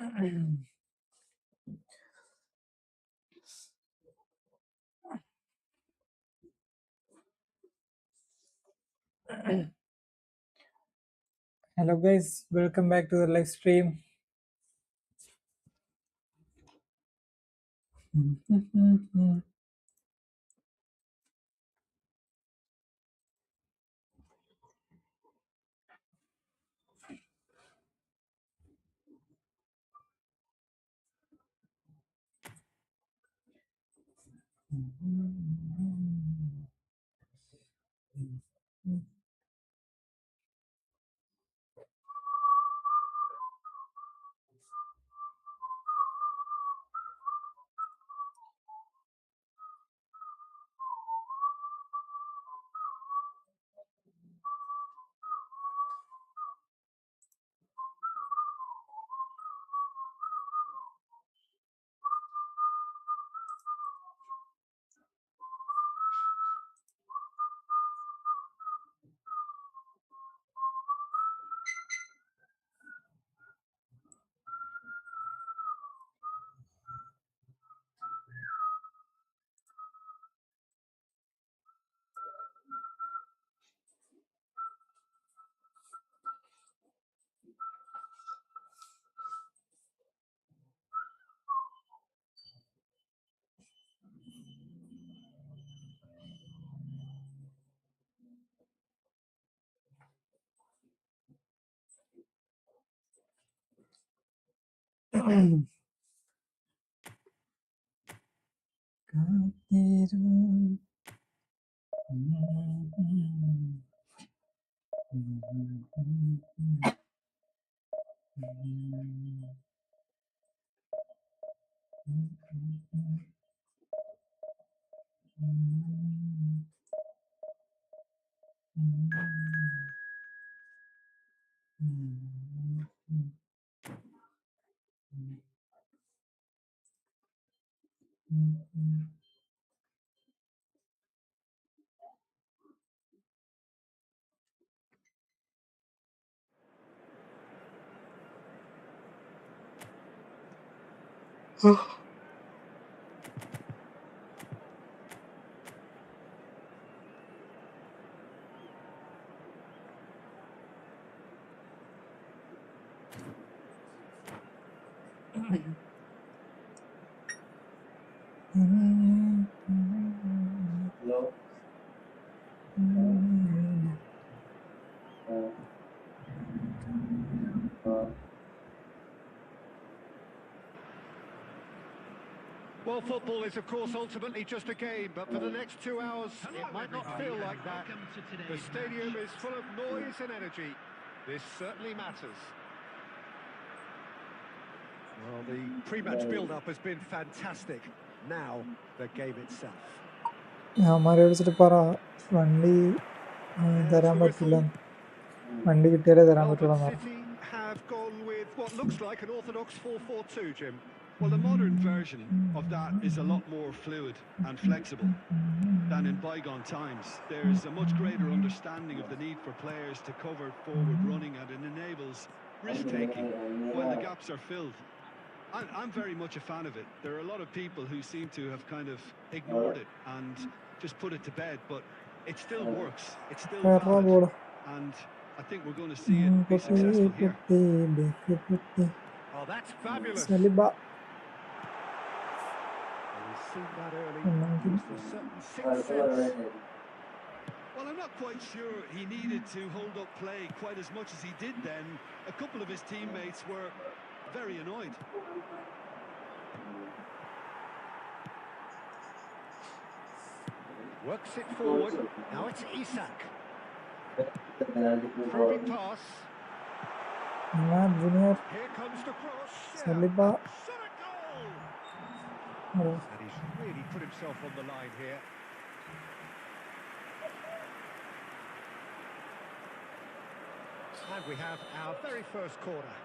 Hello guys, welcome back to the live stream. Well, football is, of course, ultimately just a game, but for the next 2 hours, it might not feel like that. The stadium is full of noise and energy. This certainly matters. Well, the pre-match build-up has been fantastic. Now, the game itself. हमारे അടുത്ത് പറ വണ്ടി തരാൻ പറ്റില്ല വണ്ടി കിട്ടിയാലേ തരാൻ പറ്റുള്ളൂ City have gone with what looks like an orthodox 4-4-2, Jim. Well, the modern version of that is a lot more fluid and flexible than in bygone times. There's a much greater understanding of the need for players to cover forward running, and it enables risk-taking while the gaps are filled. I'm very much a fan of it. There are a lot of people who seem to have kind of ignored it and just put it to bed, but it still works. It's still valid, and I think we're going to see it be successful here. Oh, that's fabulous. We've seen that early. Used a certain sixth sense. Well, I'm not quite sure he needed to hold up play quite as much as he did then. A couple of his teammates were very annoyed. Works it forward. Now it's Isak. Probing pass. Here comes the cross. Saliba. And he's really put himself on the line here. And we have our very first corner.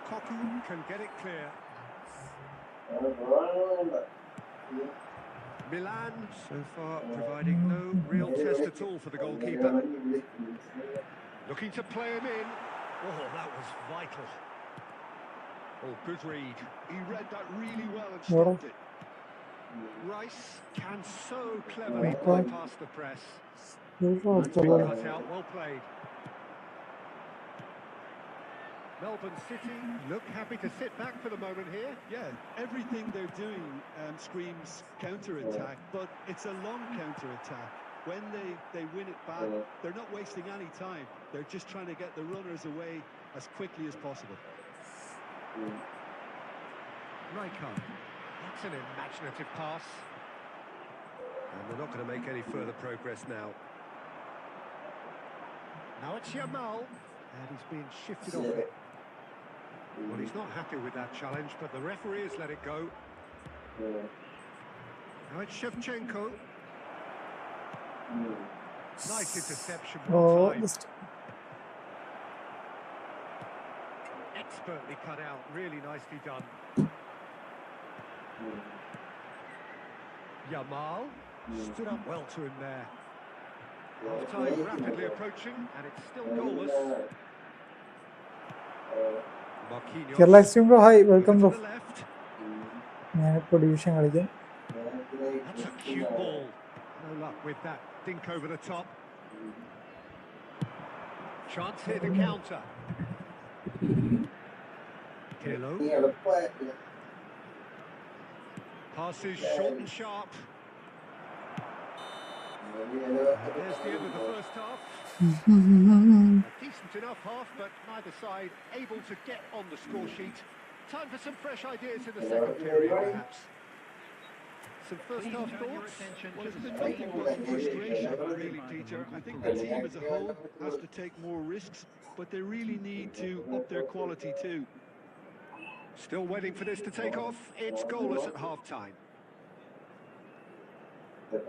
Koku can get it clear. Milan so far providing no real test at all for the goalkeeper. Looking to play him in. Oh, that was vital. Oh, good read. He read that really well and stopped it. Rice can so cleverly bypass the press. That's been cut out, well played. Melbourne City look happy to sit back for the moment here. Yeah, everything they're doing screams counter-attack, but it's a long counter-attack. When they win it back, they're not wasting any time. They're just trying to get the runners away as quickly as possible. Rijkaard. That's an imaginative pass. And they're not going to make any further progress now. Now it's Yamal. And he's being shifted off it. Well, he's not happy with that challenge, but the referee has let it go. Now it's Shevchenko. Nice interception, well timed. Expertly cut out, really nicely done. Yamal stood up well to him there. Half-time rapidly approaching, and it's still goalless. Kerala Stream bro, hi, welcome bro. That's a cute ball. No luck with that dink over the top. Chance here to counter. Pirlo. Passes short and sharp. There's the end of the first half. A decent enough half, but neither side able to get on the score sheet. Time for some fresh ideas in the second period, perhaps. Some first half thoughts? Well, it's been nothing but frustration, really, Peter. I think the team as a whole has to take more risks, but they really need to up their quality too. Still waiting for this to take off. It's goalless at half-time. And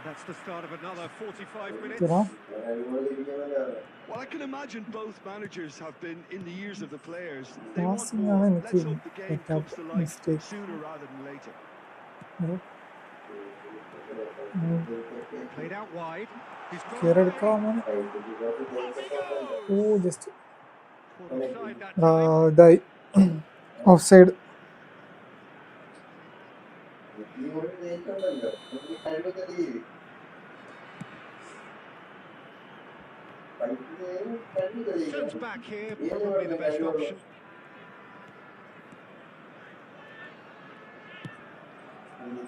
that's the start of another 45 minutes. Well, I can imagine both managers have been in the ears of the players. They want more. Let's hope the game comes to life sooner rather than later. Played out wide. He's oh, just the offside. Turns back here, probably the best option.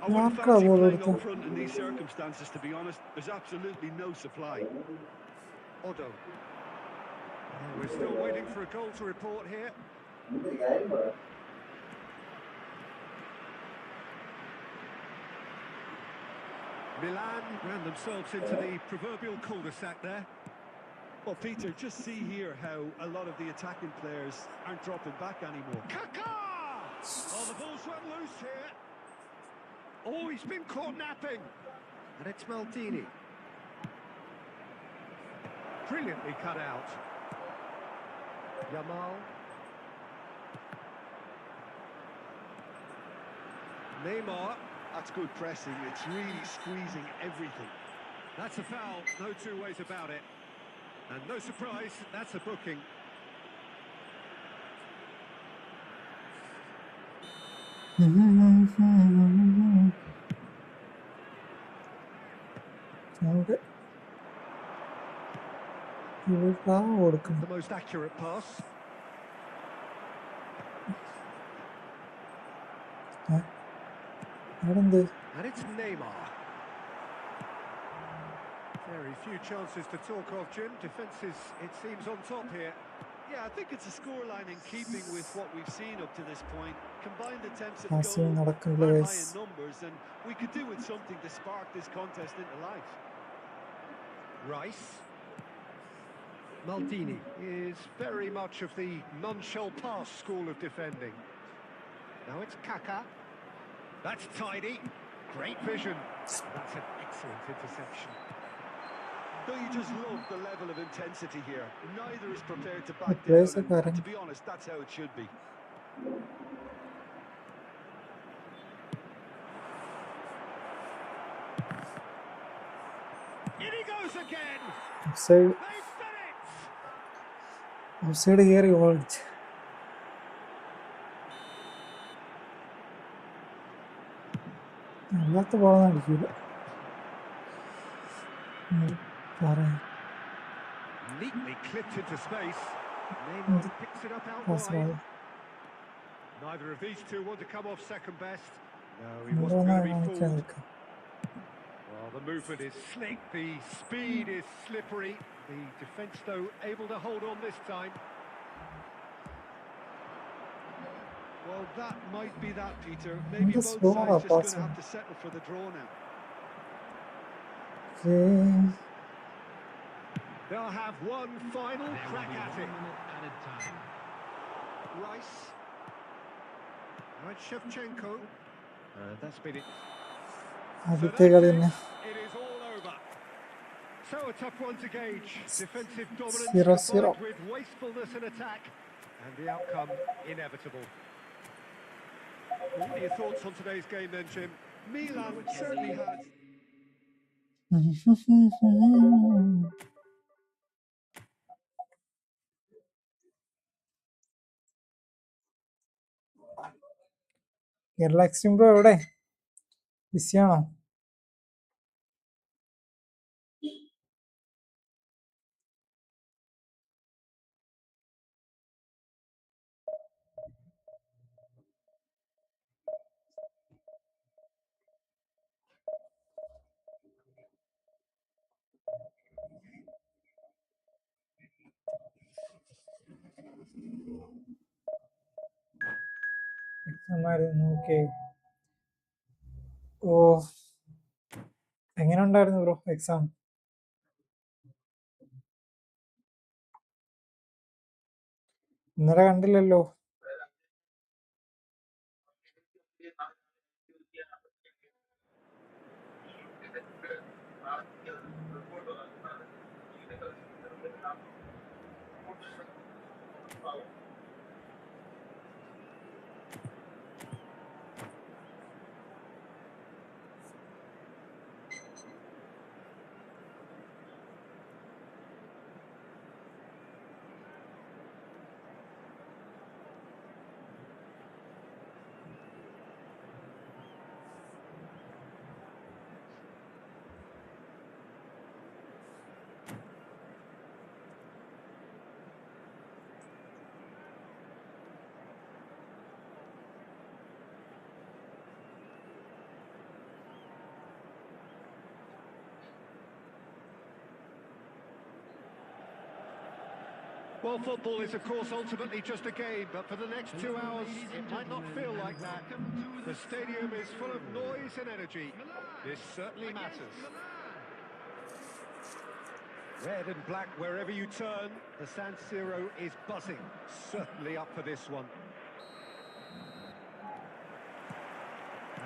I wouldn't fancy playing up front in these circumstances, to be honest. There's absolutely no supply. Odo. We're still waiting for a goal to report here. Milan ran themselves into the proverbial cul-de-sac there. Well, Peter, just see here how a lot of the attacking players aren't dropping back anymore. Kaka! Oh, the ball's run loose here. Oh, he's been caught napping. And it's Maldini. Brilliantly cut out. Yamal. Neymar. That's good pressing. It's really squeezing everything. That's a foul. No two ways about it. And no surprise, that's a booking. Okay. The most accurate pass. And it's Neymar. Very few chances to talk of, Jim. Defences, it seems, on top here. Yeah, I think it's a scoreline in keeping with what we've seen up to this point. Combined attempts at goal, high in numbers, and we could do with something to spark this contest into life. Rice. Maldini is very much of the non-shell pass school of defending. Now it's Kaka. That's tidy. Great vision. That's an excellent interception. Don't you just love the level of intensity here? Neither is prepared to back Players down, are and to be honest, that's how it should be. In he goes again. offside. They've done it. Offside here you watch. അല്ലാത്ത ബോളൊന്നും അടിക്കൂല. പറയാം. Neatly clipped into space. Neymar picks it up out wide. Neither of these two want to come off second best. No, he wasn't going to be fooled. Well, the movement is slick, the speed is slippery. The defence, though, able to hold on this time. Well, that might be that, Peter. Maybe both sides just going to have to settle for the draw now. They'll have one final crack at it. Rice. Now it's Shevchenko. That's been it. So it is all over. So a tough one to gauge. Defensive dominance combined with wastefulness in attack, and the outcome inevitable. What are your thoughts on today's game then, Jim? Milan certainly had... Kerala extreme bro എവിടെ? ബിസിയാണോ? Okay. ഓ, എങ്ങനെ ഉണ്ടായിരുന്നു bro exam? ഇന്നലെ കണ്ടില്ലല്ലോ. Well, football is, of course, ultimately just a game, but for the next 2 hours, it might not feel like that. The stadium is full of noise and energy. This certainly matters. Red and black wherever you turn, the San Siro is buzzing. Certainly up for this one.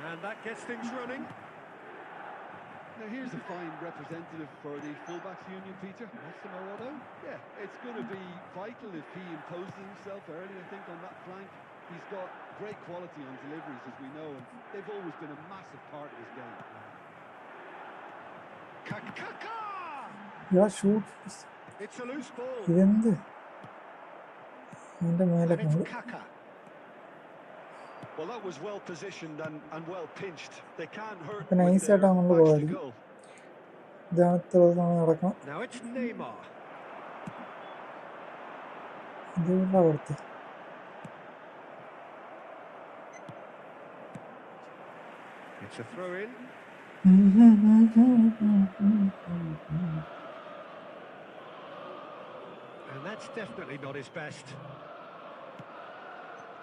And that gets things running. Now here's a fine representative for the fullbacks union, Peter. Massimo Otto. Yeah, it's going to be vital if he imposes himself early, I think, on that flank. He's got great quality on deliveries, as we know, and they've always been a massive part of his game. Kaka! Yeah, shoot. It's a loose ball. ഇതെന്ത്? And it's Kaka. Well, that was well positioned and well pinched. They can't hurt with their backs to goal. Now it's Neymar. It's a throw in. And that's definitely not his best.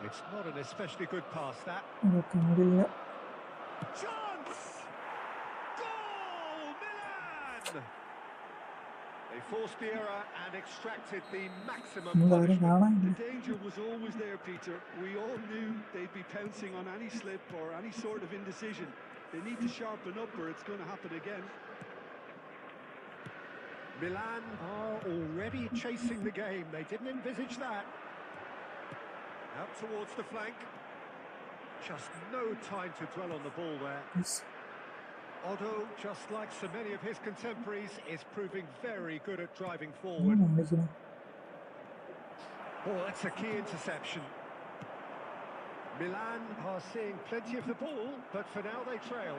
It's not an especially good pass, that. Chance! Goal, Milan! They They forced the error and extracted the maximum എന്തായാലും punishment. കാണാനില്ല. The danger was always there, Peter. We all knew they'd be pouncing on any slip or any sort of indecision. They need to sharpen up or it's going to happen again. Milan are already chasing the game. They didn't envisage that. Out towards the flank. Just no time to dwell on the ball there. Yes. Otto, just like so many of his contemporaries, is proving very good at driving ഒന്നും forward. കാണിക്കുന്നു. Oh, that's a key interception. Milan are seeing plenty of the ball, but for now they trail.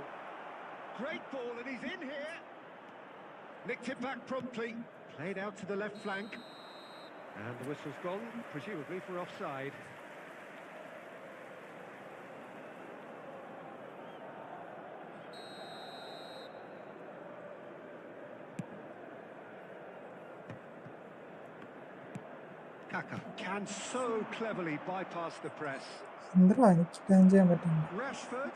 Great ball, and he's in here. Nicked it back promptly. Played out to the left flank. And the whistle's gone, presumably for offside. Kaka can so cleverly bypass the press. സുന്ദരം എനിക്ക് scan ചെയ്യാൻ പറ്റുന്നു. Rashford.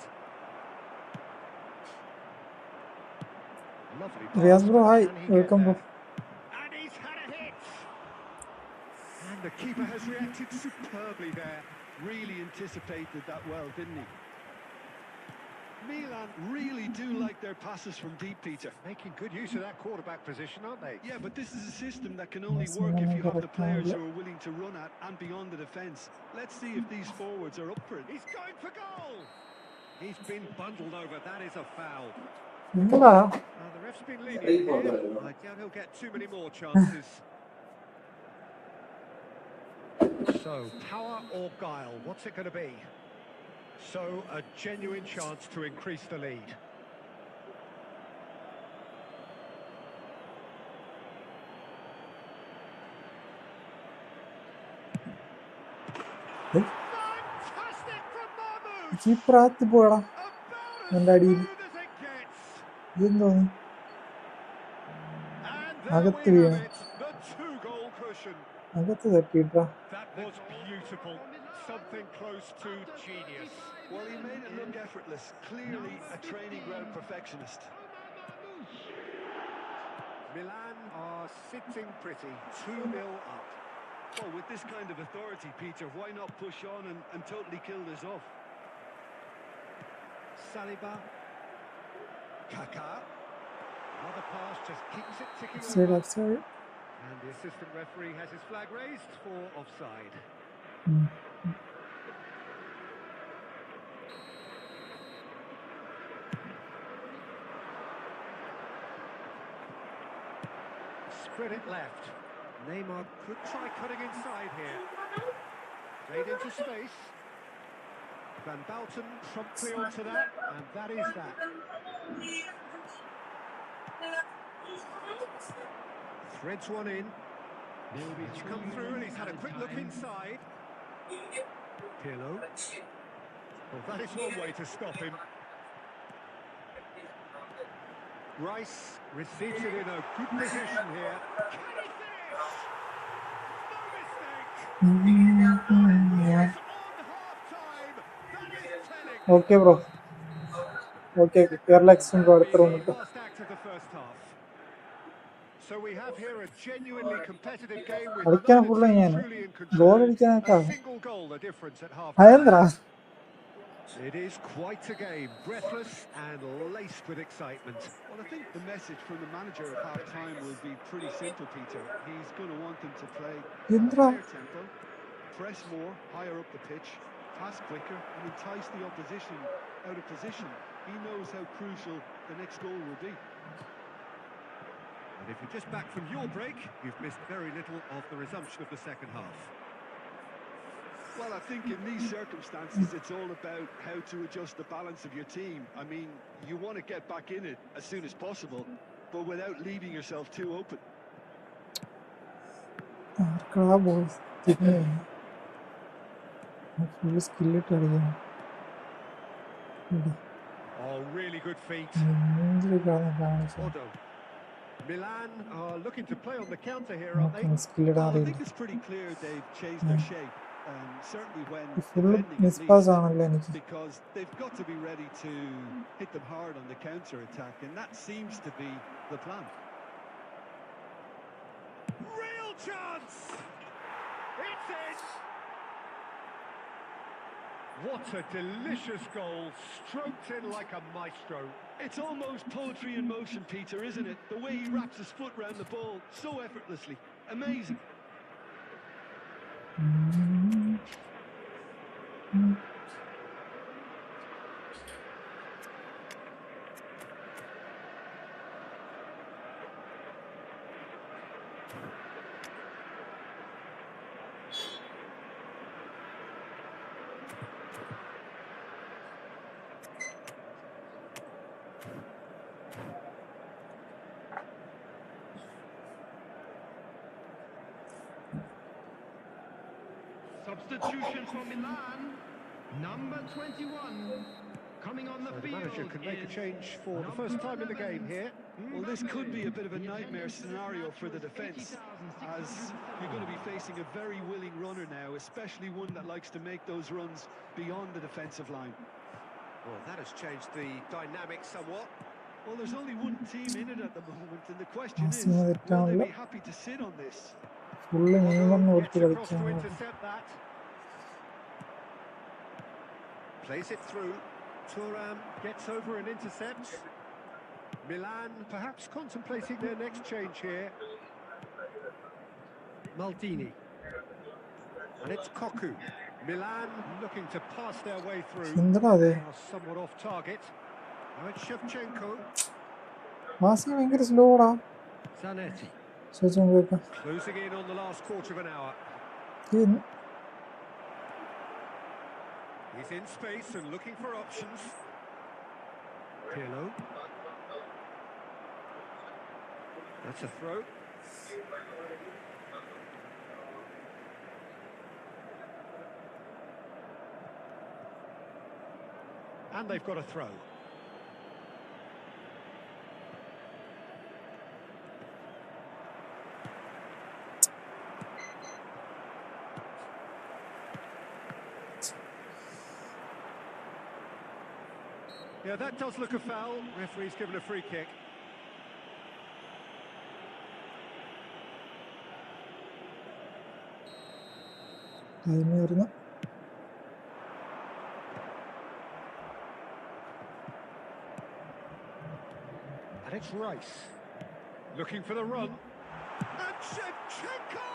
Lovely Riyas bro pass, hi, but can he welcome get bro. there? And he's had a hit. And the keeper has reacted superbly there. Really anticipated that well, didn't he? Milan really do like their passes from deep, Peter. Making good use of that quarterback position, aren't they? Yeah, but this is a system that can only Yes, work if you have the correct, players yeah. who are willing to run at and beyond the defence. Let's see if these forwards are up for it. He's going for goal. He's been bundled over. That is a foul. എന്താ The ref's been lenient here. I doubt he'll get too many more chances. So, power or guile? What's it going to be? So, a genuine chance to increase the lead. Fantastic from Mahmoud! ചീപ്പറാത്തി പോയടാ About And as Daddy. smooth as it gets. ഇതെന്ന് തോന്നി. And there അകത്ത് we വീണു. have it, the two-goal cushion. അകത്ത് തട്ടിയിട്ടാ. That was beautiful. Something close to genius. Well, he made it look effortless. Clearly a training ground perfectionist. Milan are sitting pretty, 2-0 up. Well, with this kind of authority, Peter, why not push on and totally kill this off? Saliba. Kaka. Another pass just keeps it ticking Side over. outside. And the assistant referee has his flag raised for offside. Hmm. Spread it left. Neymar could try cutting inside here. Played into space. Van Bouten promptly onto that, and that is that. Threads one in. He's come through and he's had a quick look inside. Pirlo. Well, that is one way to stop him. Rice receives it in a good position here. Can he finish? No mistake. Yeah. On half-time. That is telling. Okay bro. Okay റിലാക്സും bro, അടുത്ത room കിട്ടും. Last act of the first half. So we have here a genuinely competitive game with അടിക്കാൻ neither full team ഞാൻ truly in goal control. അടിക്കാനൊക്കെ A single goal the difference at half. അതെന്താ It is quite a game, breathless and laced with excitement. Well, I think the message from the manager at half-time will be pretty simple, Peter. He's going to want them to play at a എന്താ higher tempo, press more, higher up the pitch, pass quicker, and entice the opposition out of position. He knows how crucial the next goal will be. And if you're just back from your break, you've missed very little of the resumption of the second half. Well, I think in these circumstances, it's all about how to adjust the balance of your team. I mean, you want to get back in it as soon as possible, but without leaving yourself too open. ആർക്കാ ball തിരിഞ്ഞു full സ്കില്ലിട്ട് കളിക്കണം. Oh, really good feet. കാണിച്ചു Otto. Milan are looking to play on the counter here, aren't they? സ്കില്ലിടാൻ Well, I അറിയില്ല. think it's pretty clear they've changed their shape. Certainly when full defending, at മിസ്പാസ് least, ആണല്ലോ എനിക്ക്. because they've got to be ready to hit them hard on the counter attack, and that seems to be the plan. chance! It's in! What a delicious goal, stroked in like a maestro. It's almost poetry in motion, Peter, isn't it? The way he wraps his foot round the ball so effortlessly. Amazing. Substitution for Milan, number 21. Coming on the So the field manager can make a is change for the first time in the game here. Well, this could be a bit of a nightmare scenario for the defence, as you're going to be facing a very willing runner now, especially one that likes to make those runs beyond the defensive line. Well, that has changed the dynamic somewhat. Well, there's only one team in it at the moment, and the question is, Passing will they തെറ്റാണല്ലോ be happy to sit on this? Full നെയ്മറിന് കൊടുത്ത് Gets across to കളിക്കാൻ intercept that. Plays it through. Thuram gets over and intercepts. Milan perhaps contemplating their next change here. Maldini. And it's Koku. Milan looking to pass their way through. എന്താടാ അതെ Now somewhat off target. Now it's Shevchenko. Passing ഭയങ്കര സ്ലോടാ Zanetti. ചോദിച്ചാൽ കേൾക്കാം Closing in on the last quarter of an hour. He's in space and looking for options. Pirlo. That's a throw. And they've got a throw. Yeah, that does look a foul. Referee's given a free kick. അതിന് വരുന്നു And it's Rice. Looking for the run. And Shevchenko!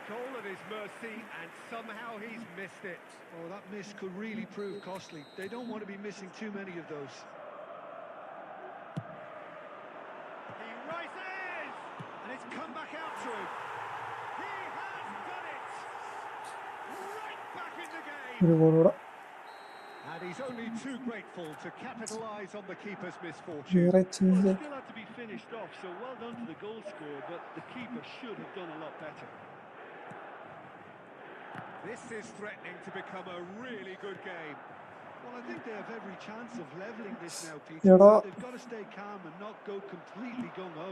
Goal at his mercy, and somehow he's missed it. Oh, that miss could really prove costly. They don't want to be missing too many of those. He rises! And it's come back out to him. He has done it! Right back in the game! ഒരു goal കൂടെ And he's only too grateful to capitalise on the keeper's misfortune. വേറെ Well, ചെയ്ത് it still had to be finished off, so well done to the goal scorer, but the keeper should have done a lot better. This is threatening to become a really good game. Well, I think they have every chance of levelling this now, Peter. Yeah, But they've got to stay calm and not go completely gung-ho.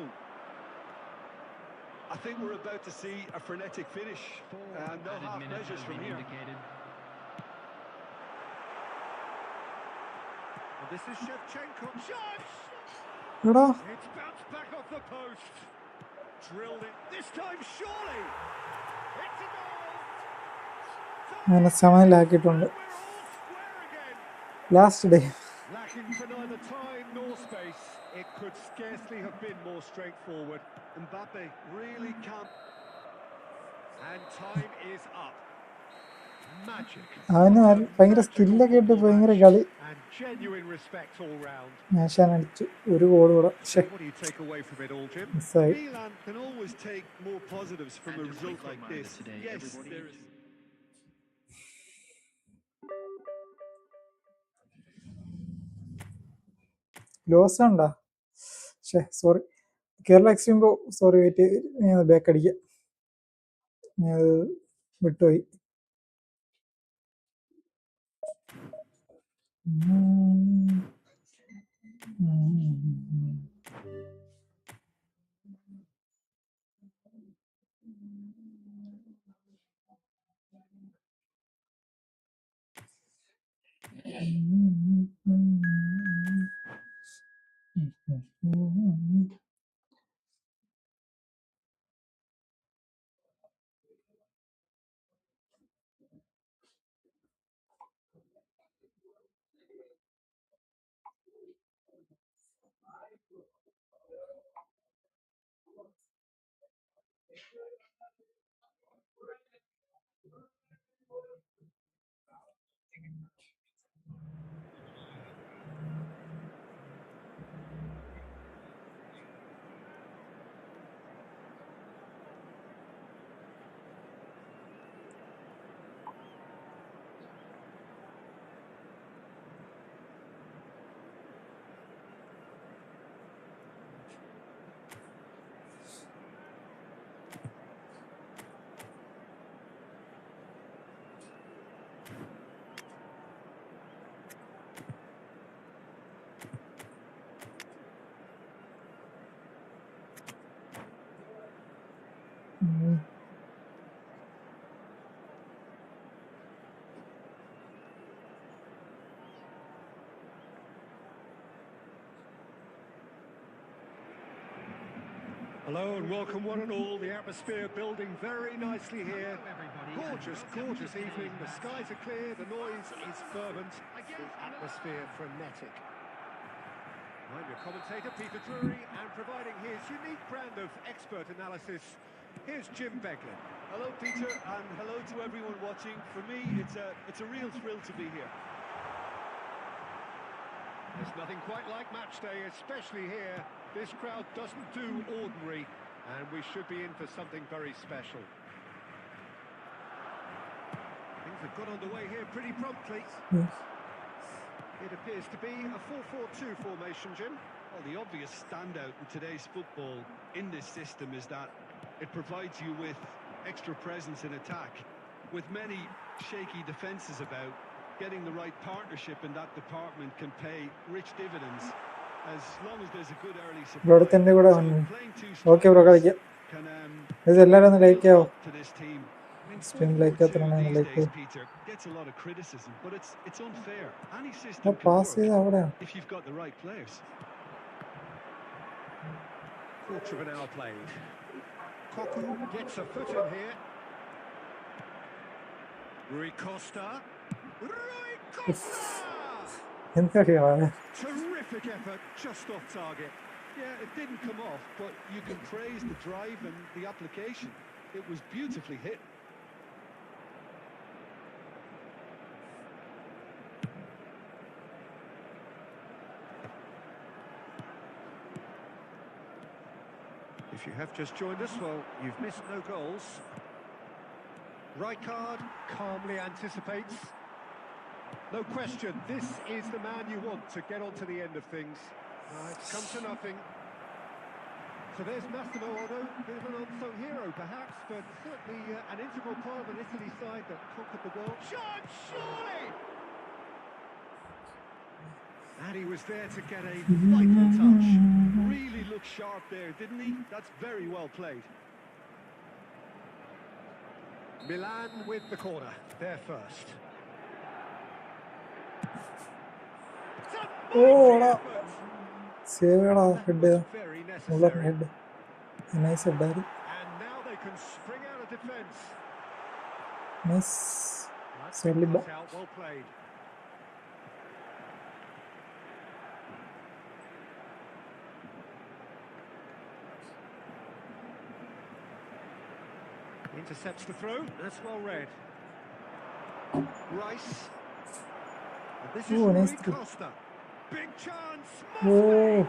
I think we're about to see a frenetic finish. No half measures from here. And this is Shevchenko. Shots! എടാ It's bounced back off the post. Drilled it. This time, surely. It's a goal. അങ്ങനെ സമനിലാക്കിയിട്ടുണ്ട് We're all square again. Last day Lacking for neither time nor space. It could scarcely have been more straightforward. Mbappe really can't. And time is up. Magic. അവന് ഭയങ്കര സ്കില്ലൊക്കെ ഇട്ട് ഭയങ്കര കളി And genuine respect all round. മേശാൻ അടിച്ചു ഒരു goal കൂടെ പക്ഷെ What do you take away from it all, Jim? മിസ്സായി Milan can always take more positives from a result like this. Yes, there is. Loss ഉണ്ടാ സോറി കേരള എക്സ്ട്രീംബോ sorry wait ഞാൻ back അടിക്കാം ഞാൻ വിട്ടുപോയി Hello and welcome one and all. The atmosphere building very nicely here. Gorgeous, gorgeous evening. The skies are clear, the noise is fervent, the atmosphere frenetic. I'm your commentator, Peter Drury, and providing his unique brand of expert analysis, here's Jim Beglin. Hello, Peter, and hello to everyone watching. For me, it's a real thrill to be here. There's nothing quite like match day, especially here. This crowd doesn't do ordinary, and we should be in for something very special. Things have got underway here pretty promptly. Yes. It appears to be a 4-4-2 formation, Jim. Well, the obvious standout in today's football in this system is that it provides you with extra presence in attack. With many shaky defences about, getting the right partnership in that department can pay rich dividends as long as there's a good early Bro, supply. തന്നെ കൂടെ So വന്നു. playing two Okay, bro, strikers കളിക്കാം. can ഇത് എല്ലാവരും ഒന്ന് like ആവോ? to this team. I mean, Stream like 4-4-2 എത്രയാണ് these like? days, Peter, gets a lot of criticism, but it's unfair. Any ആ system can പാസ് work ചെയ്ത് അവിടെയാണ്. if you've got the right players. Quarter of an hour played. Koku gets a foot in here. Rui Costa. Rui Costa! എന്തറിയാം? Terrific effort, just off target. Yeah, it didn't come off, but you can praise the drive and the application. It was beautifully hit. If you have just joined us, well, you've missed no goals. Rijkaard calmly anticipates. No question, this is the man you want to get on to the end of things. It's come to nothing. So there's Massimo, although a bit of an unsung hero perhaps, but certainly an integral part of an Italy side that conquered the world. Shot, surely! And he was there to get a vital touch. Really looked sharp there, didn't he? That's very well played. Milan with the corner, they're first. ഓടാ സേവടാ head Very ഉള്ള necessary. Head nice ഹെഡായിരുന്നു. And now they can spring out of defence. Nice That's Saliba. cut out, well played. Intercepts the throw, that's well read. Rice. And this is Oh, nice Rui throw. Costa. Big chance. ഓ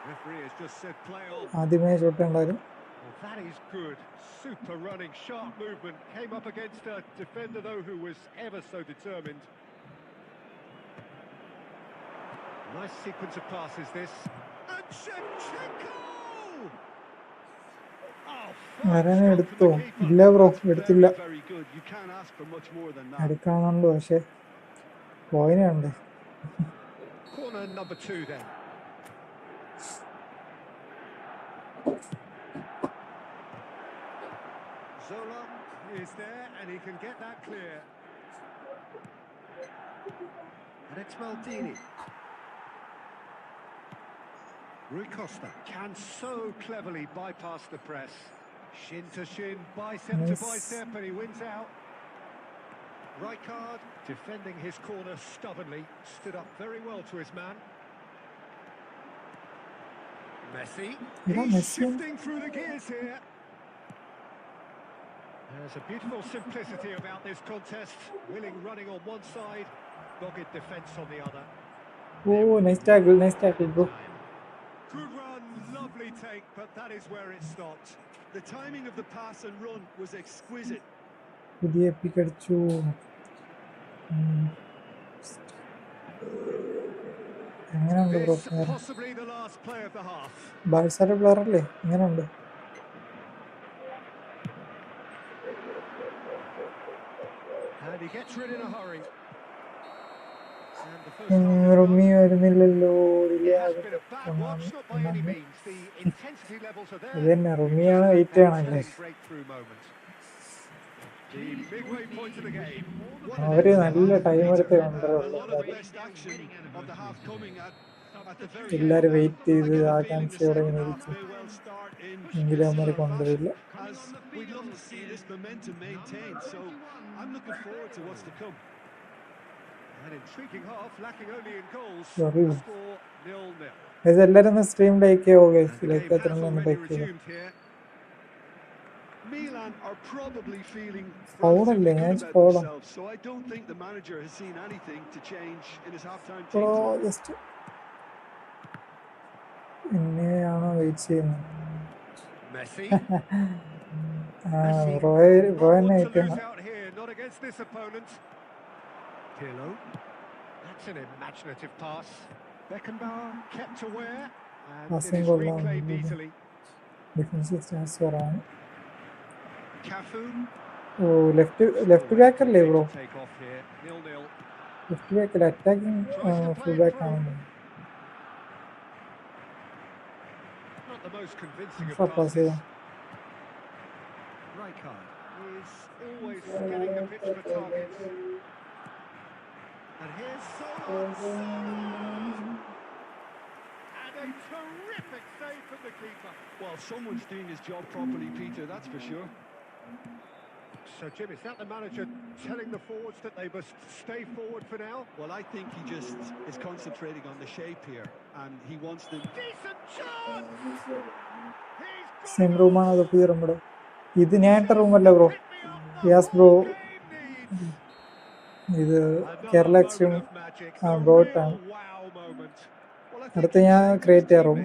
Referee has just said play on. ആദ്യമേ shot ഉണ്ടായിരുന്നു. Well, that is good. Super running, sharp movement. Came up against a defender, though, who was ever so determined. Nice sequence of passes, this. And Shevchenko! Oh, ആരാനെ fine shot എടുത്തോ? from the keeper. ഇല്ല bro, എടുത്തില്ല. Very, very good. You can't ask for much more than that. എടുക്കാന്നുണ്ട് പക്ഷെ പോയിനുണ്ട്. Corner number 2 then. Zola is there and he can get that clear. And it's Maldini. Rui Costa can so cleverly bypass the press. Shin to shin, bicep Nice. to bicep, and he wins out. Rijkaard defending his corner stubbornly, stood up very well to his man. Messi, Yeah, he's Messi. shifting through the gears here. There's a beautiful simplicity about this contest. Willing running on one side, dogged defence on the other. Oh, nice tackle, bro. Good run, lovely take, but that is where it stopped. The timing of the pass and run was exquisite. പുതിയ പിക്കടിച്ചു. എങ്ങനെയുണ്ട് bro? This possibly the last play of the half. ബാഴ്സയുടെ player അല്ലേ? എങ്ങനെയുണ്ട്? And he gets rid in a hurry. And the first റൊമി വരുന്നില്ലല്ലോ. it has been a bad watch, not by any means. The intensity levels are there. ഇത് തന്നെ റൊമിയാണ് wait ചെയ്യണല്ലേ. Breakthrough moment. The midway point of the game. അവര് നല്ല time എടുത്ത് കണ്ടറുള്ളൂ. എല്ലാരും wait ചെയ്ത് ആകാംക്ഷയോടെ ഇങ്ങനെ ഇരിക്കും. എങ്കിലും അവന്മാരെ കൊണ്ടുവരില്ല. ഇതെല്ലാരും ഒന്ന് സ്ട്രീം ലൈക്ക് ചെയ്യുമോ? ലൈക്ക് എത്ര ലൈക്ക് ചെയ്തു? Milan are probably feeling foul-അല്ലേ? ഞാൻ foul-ആ. so I don't think the manager has seen anything to change in his half-time bro team. Just എന്നെയാണോ വെയിറ്റ് ചെയ്യുന്നത്? Messi. ബ്രോ എന്നെ വെയിറ്റ് ചെയ്യണം. Not against this opponent. Pirlo. That's an imaginative pass. Beckenbauer kept aware and Passing it is goal reclaimed now. easily. Defensive ട്രാൻസ്ഫറാണ്. Cafu. ഓ left back അല്ലേ bro? Take off here. 0-0. Left ബാക്കിൽ attacking full back ആണെന്ന്. Not the most convincing of pass passes. ചെയ്യാം. Rijkaard is always getting the pitch for targets. And here's Solo. And a terrific save from the keeper. Well, someone's doing his job properly, Peter, that's for sure. So, Jim, is that the manager telling the forwards that they must stay forward for now? Well, I think he just is concentrating on the shape here, and he wants them... Decent chance! Same റൂമാണ് അത് പുതിയ room bro. ഇത് ഞാൻ ഇട്ട റൂമല്ല bro. യാസ് bro. ഇത് Kerala extreme bro ഇട്ടാണ്. അടുത്ത് ഞാൻ ക്രിയേറ്റ് ചെയ്യാം room.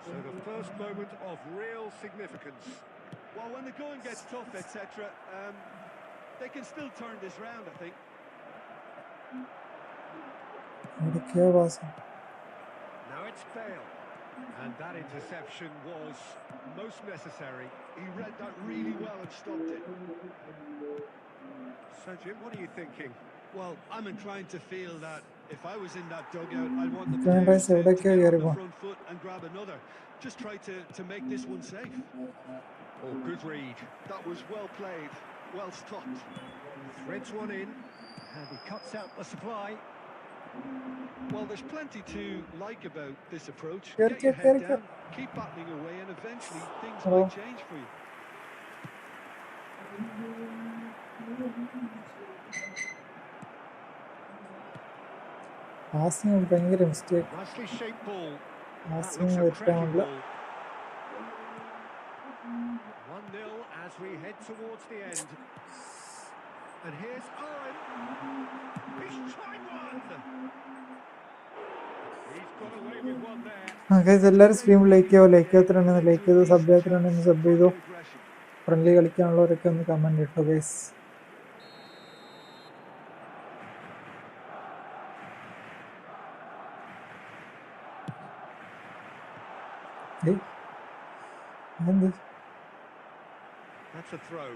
So the first moment of real significance. Well, when the going gets tough, etc., they can still turn this round, I think. Now it's Bale. And that interception was most necessary. He read that really well and stopped it. So, Jim, what are you thinking? Well, I'm inclined to feel that if I was in that dugout, I'd want the Turn players right, to okay, get on the Garibo. front foot and grab another. Just try to make this one safe. Oh, good read. That was well played, well stopped. Threads one in, and he cuts out the supply. Well, there's plenty to like about this approach. Get Get your it, head get it. down, keep battling away, and eventually things Hello. might change for you. Passing ഭയങ്കര mistake. Nicely shaped ball. That passing looks a വെട്ടാനുള്ള cracking ball. 1-0 as we head towards the end. And here's Owen. He's tried one. He's got away with one there. എല്ലാവരും stream like ചെയ്യോ? Like ചെയ്യാത്തവരുണ്ടെന്ന് like ചെയ്തു, sub ചെയ്യാത്തവരുണ്ടെന്ന് sub ചെയ്തു. Friendly കളിക്കാനുള്ളവരൊക്കെ ഒന്ന് comment ഇട്ടോ guys. എന്ത് That's a throw.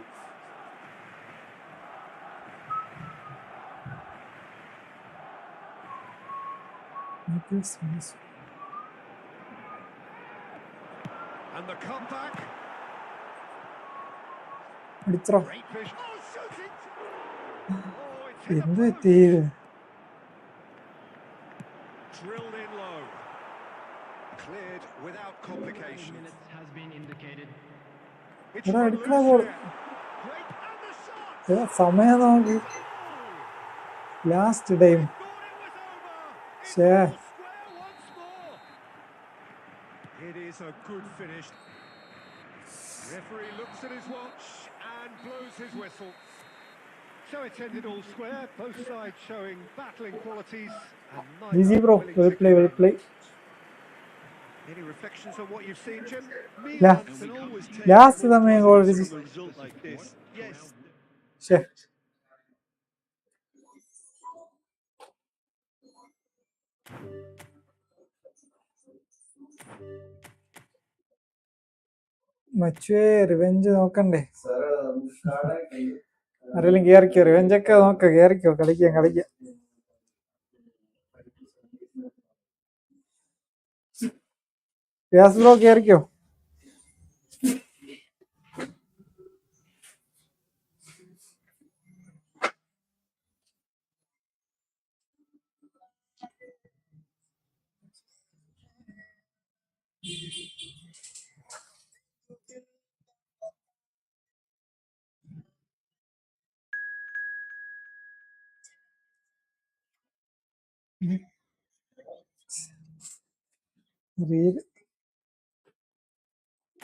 And the comeback. അടിച്ചോ? Great vision. Oh, shoots it. Oh, it's hit എന്ത് the പറ്റി? post. Drilled in low. Cleared without complication. Minutes has been indicated. It's എടാ run എടുക്കണ loose ball. here. Great and the shot. സമയം നോക്കി. Last time. Thought it was over. It's Share. all square once more. It is is a good finish. Referee looks at his watch and blows his whistle. So it's ended all square, both sides showing battling qualities and GG neither bro, willing well to play, give well in. play. Any reflections on what you've seen, Jim? Yeah. Milan can always take Last one സമയം goal positives അടിച്ച്. from a result like this. Yes. ശ്ശെ. മച്ചുവേ revenge നോക്കണ്ടേ? ആരെങ്കിലും കേറിക്കോ, revenge ഒക്കെ നോക്ക, കേറിക്കോ, കളിക്കാം. വ്യാസ് ബ്രോ കേറിക്കോ.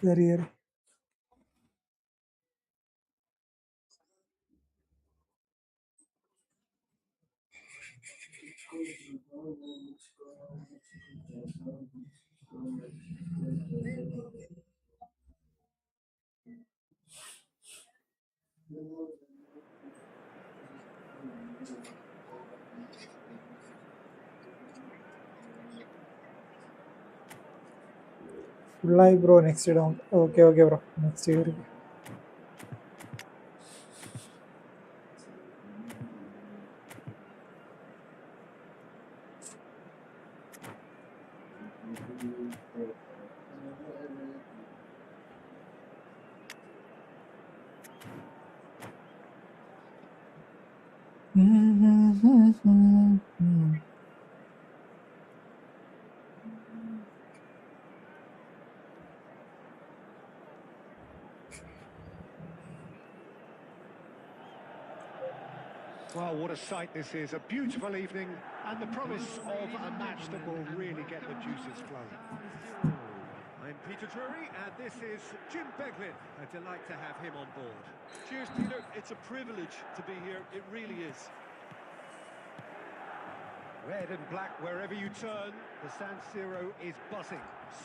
കേറി. ഫുള്ളായി ബ്രോ, നെക്സ്റ്റ് ഇടാം. ഓക്കെ ബ്രോ, നെക്സ്റ്റ് കയറി. Well, what a sight this is. A beautiful evening and the promise of a match that will really get the juices flowing. I'm Peter Drury and this is Jim Beglin. A delight to have him on board. Cheers, Peter. It's a privilege to be here. It really is. Red and black wherever you turn. The San Siro is buzzing.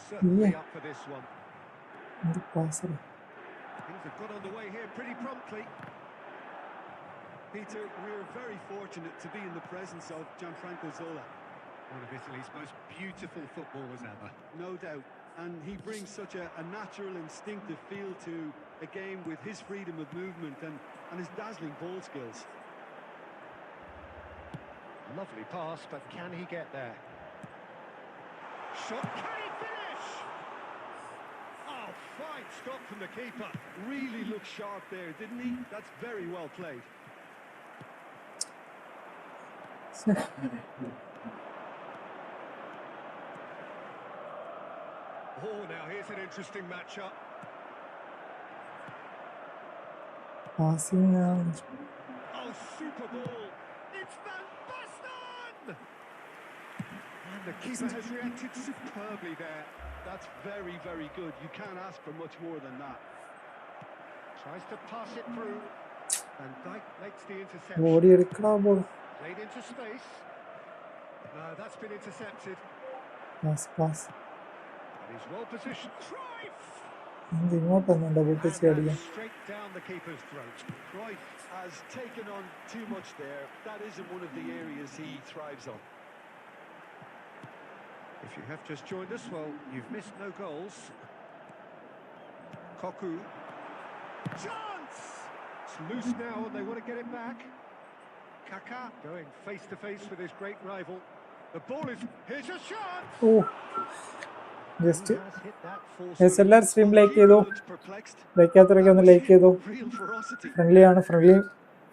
Certainly up for this one. Things have got underway here pretty promptly. Peter, we're very fortunate to be in the presence of Gianfranco Zola. One of Italy's most beautiful footballers ever. No doubt. And he brings such a natural, instinctive feel to a game with his freedom of movement and his dazzling ball skills. Lovely pass, but can he get there? Shot, can he finish? Oh, fine stop from the keeper. Really looked sharp there, didn't he? That's very well played. Oh, now here's an interesting matchup. Passing. Oh, super ball. It's Van Basten! And the keeper has reacted superbly there. That's very, very good. You can't ask for much more than that. Tries to pass it through. And Dyke makes the ഓടി interception. എടുക്കണ ball. Played into space. No, that's been intercepted. Pass. And he's well positioned. Cruyff! ഇങ്ങോട്ടൊന്നും double touch And അടിക്കാം. that's straight down the keeper's throat. Cruyff has taken on too much there. That isn't one of the areas he thrives on. If you have just joined us, well, you've missed no goals. Koku. Chance! It's loose now and they want to get it back. Kaka going face to face with his great rival. The ball is... Here's a shot! ഓ just Has hit that yes, forcefully. എല്ലാവരും stream like ചെയ്തു. Looks perplexed. ലൈക്കാത്തവരൊക്കെ ഒന്ന് like ചെയ്തു. Real ferocity.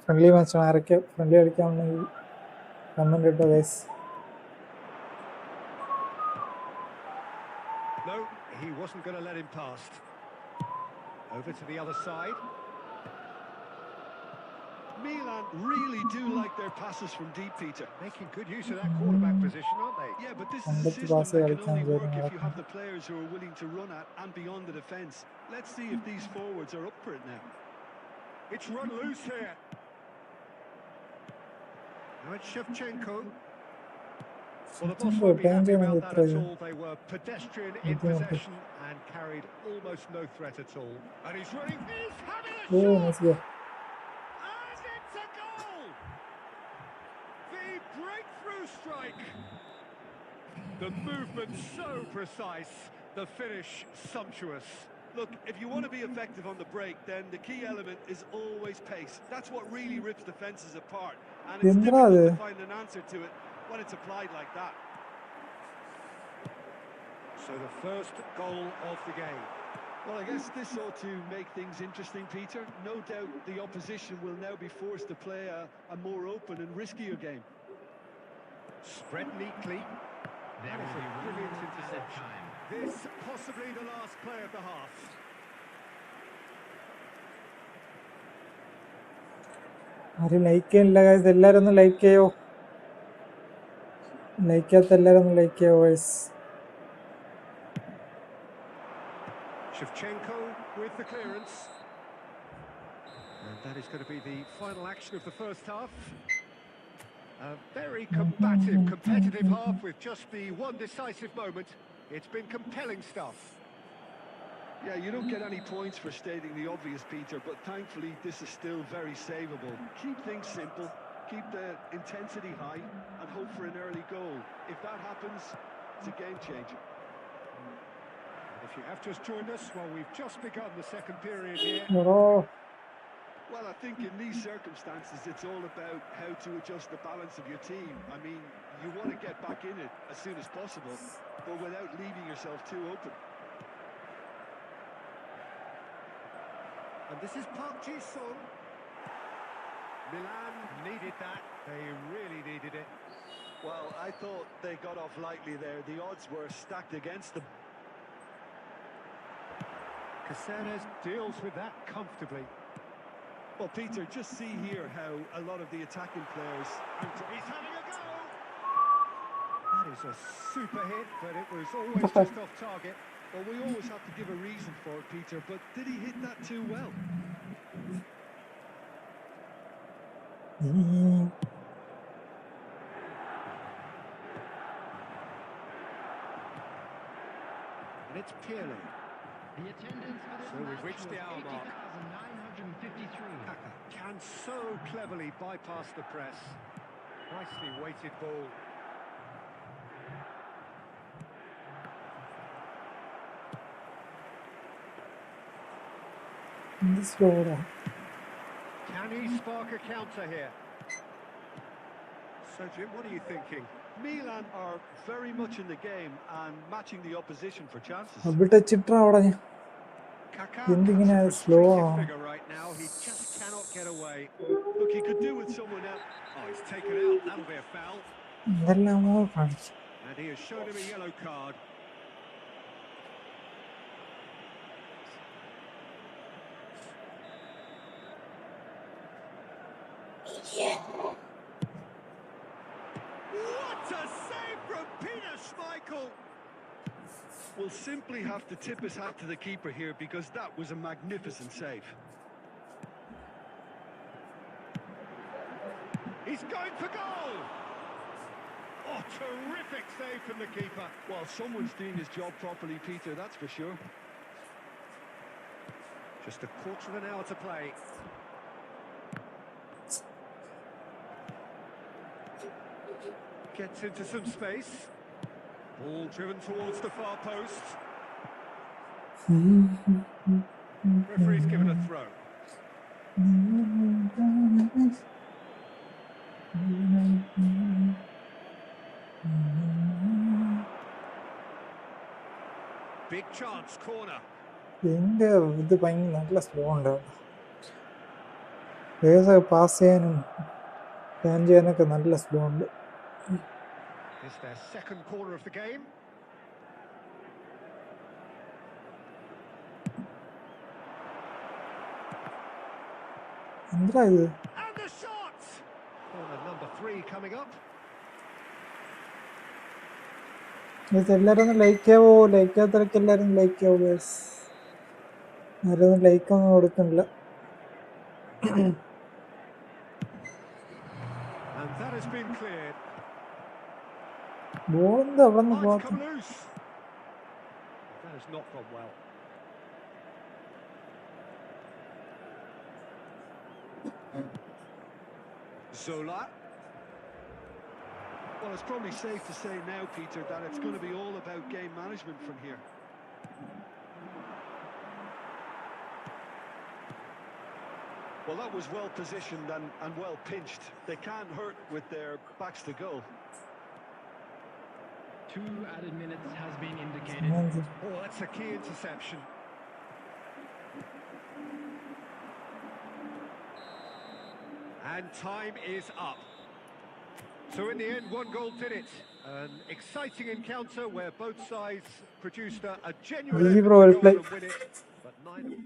Friendly മാച്ചാണ്. ആരൊക്കെ friendly കളിക്കാമെന്നെങ്കിൽ comment ഇട്ടോ guys. No, he wasn't going to let him past. Over to the other side. Milan really do like their passes from deep, Peter. Making good use of that quarterback position, aren't they? Yeah, but this is a Kandati system pass that can കളിക്കാൻ only work വിചാരിക്കുന്നു if you have നടക്കുന്നു. the players who are willing to run at and beyond the defence. Let's see if these forwards are up for it now. It's run loose here. Now it's Shevchenko. Well, the boss won't be happy about that at all. They were pedestrian in possession and carried almost no threat at all. And he's running. He's having a Oh, shot! nice goal. And it's a goal! The breakthrough strike. The movement so precise, the finish sumptuous. Look, if you want to be effective on the break, then the key element is always pace. That's what really rips defences apart. And it's difficult to find an answer to it when it's applied like that. So the first goal of the game. Well, I guess this ought to make things interesting, Peter. No doubt the opposition will now be forced to play a more open and riskier game. Spread neatly. That is a brilliant interception. This possibly the last play of the half. ആരും like ചെയ്യുന്നില്ല guys. എല്ലാവരും ഒന്ന് like ചെയ്യോ. Like ചെയ്യാത്ത എല്ലാവരും ഒന്ന് like ചെയ്യോ guys. Shevchenko with the clearance. And that is going to be the final action of the first half. A very combative, competitive half with just the one decisive moment. It's been compelling stuff. Yeah, you don't get any points for stating the obvious, Peter, but thankfully this is still very savable. Keep things simple, keep the intensity high, and hope for an early goal. If that happens, it's a game changer. If you have just joined us, well, we've just begun the second period here. Well, I think in these circumstances, it's all about how to adjust the balance of your team. I mean, you want to get back in it as soon as possible, but without leaving yourself too open. And this is Park Ji-sung. Milan needed that. They really needed it. Well, I thought they got off lightly there. The odds were stacked against them. Caceres deals with that comfortably. Well, Peter, just see here how a lot of the attacking players... He's having a go! That is a super hit, but it was always just off target. Well, we always have to give a reason for it, Peter, but did he hit that too well? And it's Pirlo. The attendance for this So we've reached the hour mark. 80,953. Kaka can so cleverly bypass the press. Nicely weighted ball. This goal. Can he spark a counter here? So, Jim, what are you thinking? Milan are very much in the game and matching the opposition for chances. A bit of chitra അവിടെ. Kaka എന്തിങ്ങനെ has a slow frustrated ആ. figure right now. He just cannot get away. Look, he could do with someone else. Oh, he's taken out. That'll be a foul. എന്തെല്ലാമോ കാണിച്ചു. And he has shown him a yellow card. What a save from Peter Schmeichel! We'll simply have to tip his hat to the keeper here because that was a magnificent save. He's going for goal! Oh, terrific save from the keeper. Well, someone's doing his job properly, Peter, that's for sure. Just a quarter of an hour to play. Gets into some space. Ball driven towards the far post. Referee's given a throw. Big chance, corner. എൻ്റെ ഇത് ഭയങ്കര നല്ല slow ഉണ്ട്. ഏതൊക്കെ pass ചെയ്യാനും plan ചെയ്യാനൊക്കെ നല്ല slow ഉണ്ട്. It's their second corner of the game. എന്താ ഇത്? And the coming up. എല്ലാവരും ഒന്ന് ലൈക്ക് ആവോ? ലൈക്ക് ആകാത്തവർക്ക് എല്ലാവരും ലൈക്ക് ആവോ ഗൈസ്? ആരൊന്നും ലൈക്ക് ഒന്നും കൊടുക്കണില്ല. And that has been cleared. Ball എന്താ അവിടെ നിന്ന് Might come പോകാത്ത? loose. That has not gone well. Zola. Well, it's probably safe to say now, Peter, that it's going to be all about game management from here. Well, that was well positioned and well pinched. They can't hurt with their backs to goal. 2 added minutes has been indicated. Oh, that's a key interception. And time is up. So in the end, 1 goal did it. An exciting encounter where both sides produced a genuine effort to go on and win it. But neither...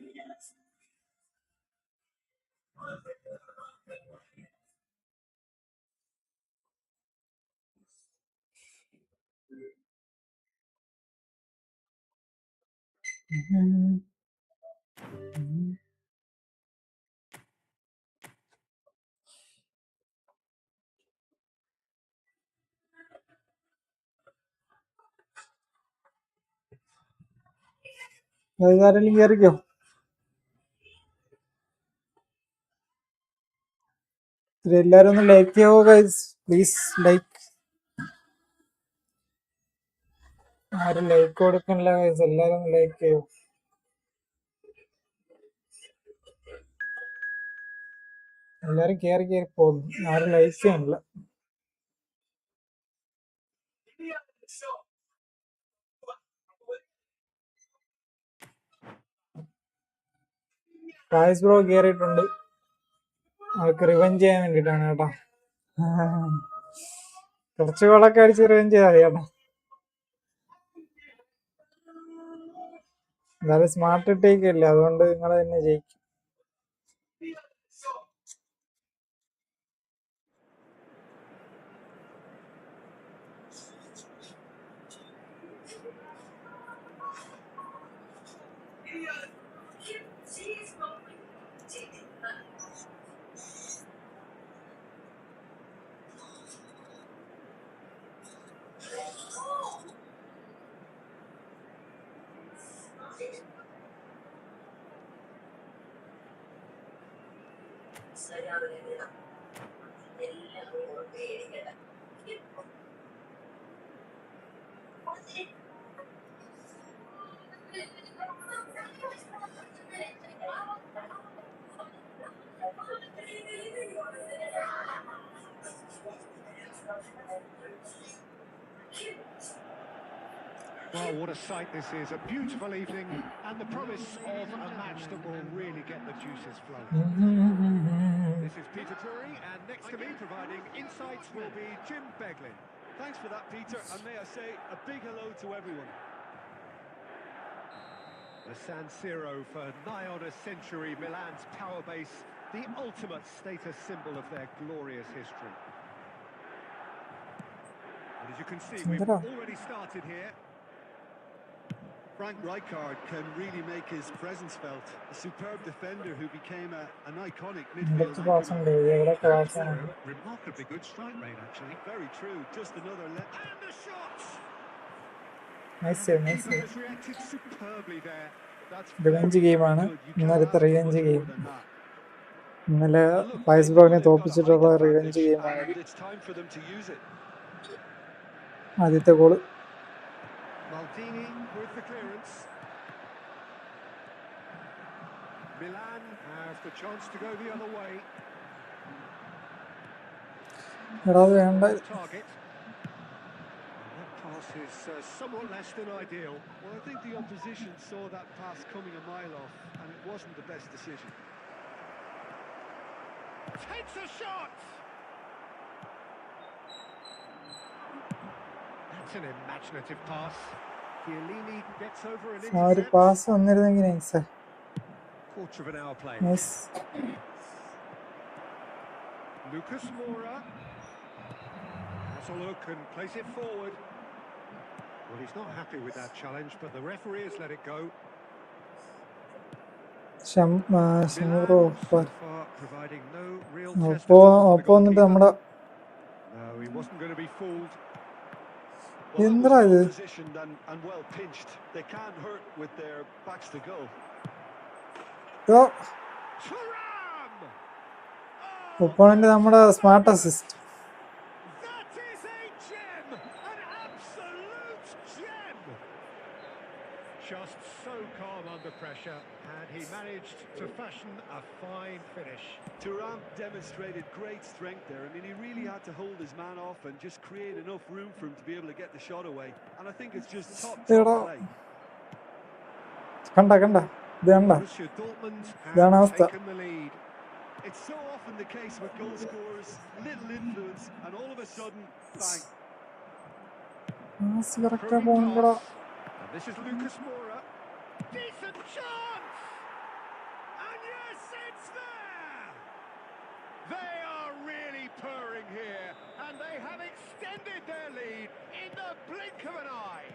ആരെങ്കിലും കയറിക്കോ? എല്ലാവരും ഒന്ന് like ചെയ്യാവോ guys? Please like. ആരും like കൊടുക്കണില്ല guys, എല്ലാവരും ഒന്ന് like ചെയ്യോ? എല്ലാരും കയറി പോകുന്നു, ആരും ലൈക്ക് ചെയ്യണില്ല. ഫായിസ് ബ്രോ കയറിയിട്ടുണ്ട്. അവർക്ക് റിവെഞ്ച് ചെയ്യാൻ വേണ്ടിട്ടാണ് കേട്ടോ. കുറച്ച് ഗോളൊക്കെ അടിച്ച് റിവെഞ്ച് ചെയ്താൽ കേട്ടോ. എന്തായാലും സ്മാർട്ട് ഇട്ടേക്കല്ലേ, അതുകൊണ്ട് നിങ്ങൾ തന്നെ ജയിക്കും. Well, what a sight this is. A beautiful evening and the promise of a match that will really get the juices flowing. This is Peter Drury, and next to me providing insights will be Jim Beglin. Thanks for that, Peter, and may I say a big hello to everyone. The San Siro for nigh on a century, Milan's power base, the ultimate status symbol of their glorious history. And as you can see, we've already started here. Frank Rijkaard can really make his presence felt. A superb defender who became an iconic midfield icon. Remarkably good strike rate, actually. Very true. Just another And the shots! Nice save, nice Keeper save. has reacted superbly there. That's revenge ഗെയിമാണ് good. You can't ഇന്നലത്തെ ask for revenge much game. more than that. ഇന്നലെ And look, Fayis they know ബ്രോനെ they've got a തോപ്പിച്ചിട്ടുള്ള height revenge advantage, ഗെയിമാണ്. and it's time for them to use it. ആദ്യത്തെ goal. Maldini with the clearance. Milan have the chance to go the other way. എടാ അത് വേണ്ട. Target. That pass is somewhat less than ideal. Well, I think the opposition saw that pass coming a mile off, and it wasn't the best decision. Takes a shot! That's an imaginative pass. Chiellini gets over an ആ ഒരു intercept. Pass വന്നിരുന്നെങ്കിൽ nice. Quarter of an hour play. Nice. Lucas Moura. Gets a look and plays it forward. Well, he's not happy with that challenge, but the referee has let it go. Shammu bro. So far, providing no real test ഒപ്പം at all for the ഒപ്പം വന്നിട്ട് നമ്മുടെ goalkeeper. No, he wasn't going to be fooled. Well, that was എന്താ ഇത് well positioned and well pinched. They can't hurt with their backs to goal. Thuram! Opponent നമ്മുടെ smart assist. That is a gem! An absolute gem! Just so calm under pressure, and he managed to fashion a fine finish. Thuram demonstrated great strength there. I mean, he really had to hold his man off and just create enough room for him to be able to get the shot away. And I think it's just top play. കണ്ട ഇത് കണ്ട Borussia Dortmund ഇതാണ് have അവസ്ഥ. taken the lead. It's so often the case with goal scorers, little influence, and all of a sudden, bang. കറക്റ്റാ പോകണ്ടോ. And this is Lucas Moura. Decent chance! And yes, it's there! They are really purring here, and they have extended their lead in the blink of an eye.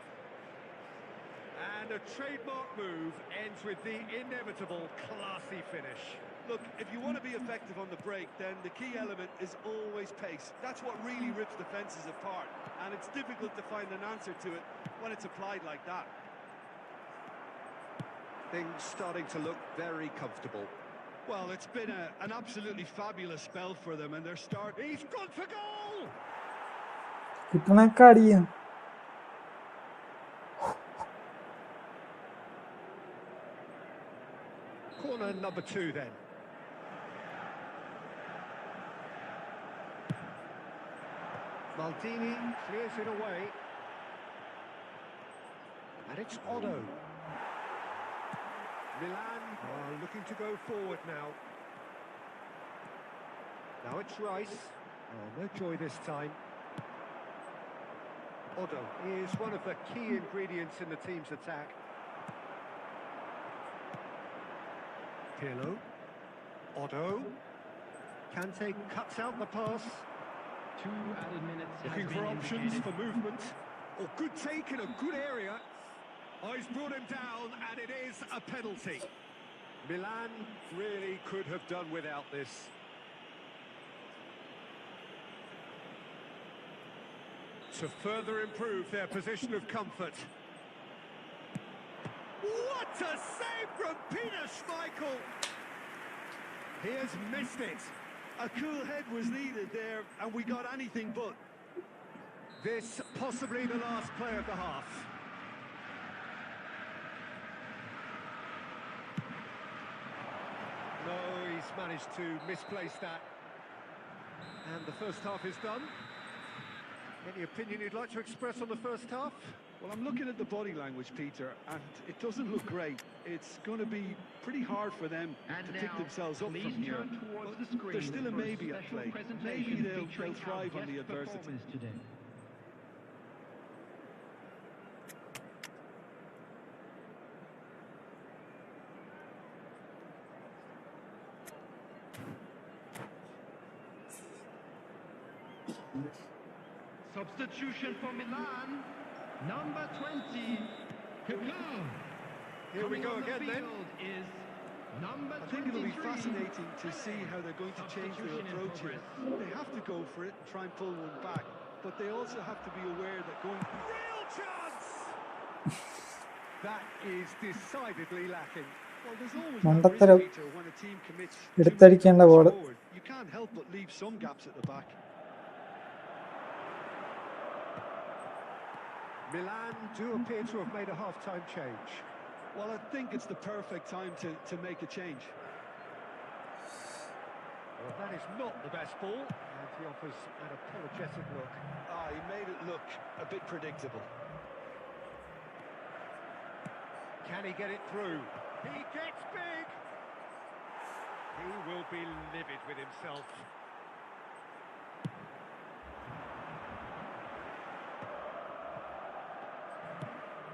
And a trademark move ends with the inevitable classy finish. Look, if you want to be effective on the break, then the key element is always pace. That's what really rips defences apart, and it's difficult to find an answer to it when it's applied like that. Things starting to look very comfortable. Well, it's been an absolutely fabulous spell for them, and they're starting. He's gone for goal! കിട്ടണൊക്കെ അടിയാ. Corner number 2 then. Maldini clears it away. And it's Otto. Milan are looking to go forward now. Now it's Rice. Oh, no joy this time. Otto is one of the key ingredients in the team's attack. Pirlo. Otto. Kante cuts out the pass. 2 added minutes. Looking for options for movement. Oh, good take in a good area. Oh, he's brought him down, and it is a penalty. Milan really could have done without this. To further improve their position of comfort. What a save from Peter Schmeichel! He has missed it. A cool head was needed there, and we got anything but. This possibly the last play of the half. No, he's managed to misplace that. And the first half is done. Any opinion you'd like to express on the first half? Well, I'm looking at the body language, Peter, and it doesn't look great. It's going to be pretty hard for them to pick themselves up from here. But there's still a maybe at play. Maybe they'll thrive on the adversity. Substitution for Milan, number 20, Kaká. Here we go again then. Is number I think it'll be 23. fascinating to see how they're going to change their approach here. They have to go for it and try and pull one back, but they also have to be aware that going... Real chance! That is decidedly lacking. Well, there's always മണ്ടത്തരം. that risk, Peter, when a team commits too much എടുത്തടിക്കേണ്ട ball. forward. You can't help but leave some gaps at the back. Milan do appear to have made a half-time change. Well, I think it's the perfect time to make a change. Well, that is not the best ball, and he offers an apologetic look. He made it look a bit predictable. Can he get it through? He gets big! He will be livid with himself.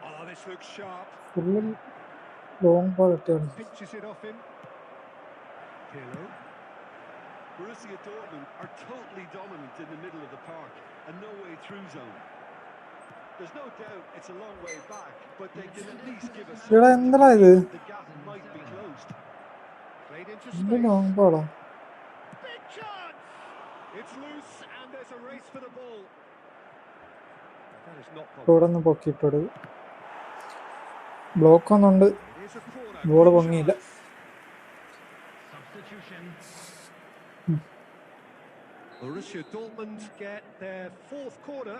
Oh, this looks sharp. ഫുള്ളിൽ long ball ഇട്ടാണ്. Pinches it off him. Pirlo. Borussia Dortmund are totally dominant in the middle of the park. a no-way-through zone. There's no doubt it's a long way back, but they can at least give us എടാ something to എന്താടാ ഇത്? believe the gap might be closed. Played into ഇത് space. നോമ്പോളോ? Big chance! It's loose and there's a race for the ball. That is not ഇവിടെ possible. ഒന്ന് പൊക്കിയിട്ടോട്. Block ഒന്നുണ്ട്. It is a corner. Ball Good പൊങ്ങിയില്ല. chance. Substitution. Borussia Dortmund get their fourth corner.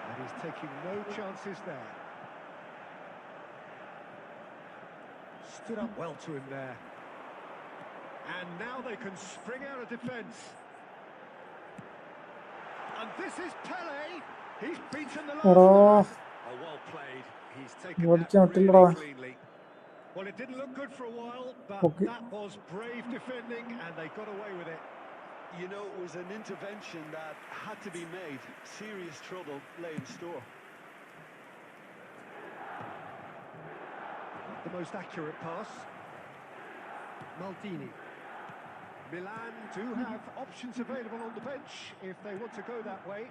And he's taking no chances there. Stood up well to him there. And now they can spring out of defence. And this is Pele. He's beaten the last man. Oh, well played. He's taken that really cleanly. Well, it didn't look good for a while, but that was brave defending, and they got away with it. You know, it was an intervention that had to be made. Serious trouble lay in store. The most accurate pass. Maldini. Milan do have options available on the bench if they want to go that way.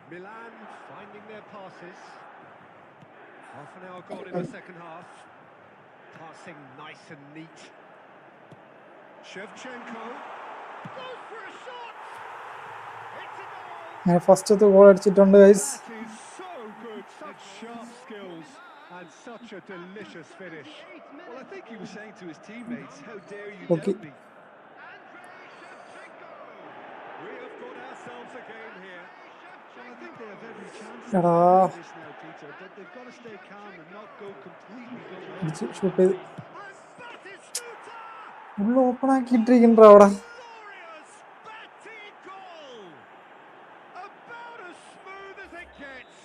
Milan finding their passes. Half an hour gone in the second half. Passing nice and neat. Shevchenko goes for a shot. It's a goal. ഞാൻ ഫസ്റ്റത്തെ goal അടിച്ചിട്ടുണ്ട് guys. That is so good. Such sharp skills and such a delicious finish. Well, I think he was saying to his teammates, how dare you Okay. doubt me? We have got ourselves a game here. Well, I think they have every chance എടാ to win this now, Peter, but they've got to stay calm and not go completely അടിച്ച് shoot ചെയ്ത് And Batistuta! ഉള്ള open ആക്കിയിട്ടിരിക്കണ്ടോ അവിടെ? Glorious Bati goal! About as smooth as it gets.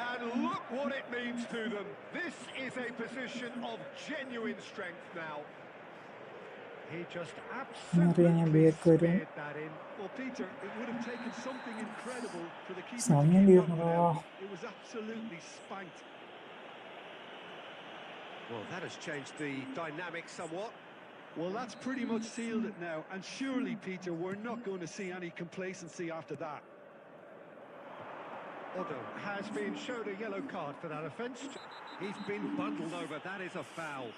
And look what it means to them. This is a position of genuine strength now. He just absolutely speared that in. Well, Peter, it would have taken something incredible for the keeper to സമയം keep up with തീർന്നടാ. them. It was absolutely spanked. Well, that has changed the dynamic somewhat. Well, that's pretty much sealed it now, and surely, Peter, we're not going to see any complacency after that. Odo has been shown a yellow card for that offence. He's been bundled over. That is a foul.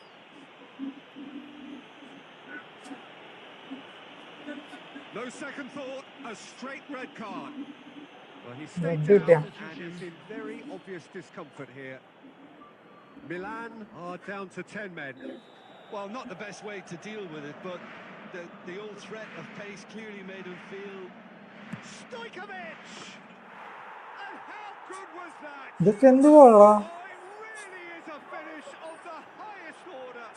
No second thought, a straight red card. Well, he stayed down and is in very obvious discomfort here. Milan are down to 10 men. Well, not the best way to deal with it, but the old threat of pace clearly made him feel... Stojkovic! And how good was that? ഇതൊക്കെ എന്തുവാടാ? Oh, it really is a finish of the highest order.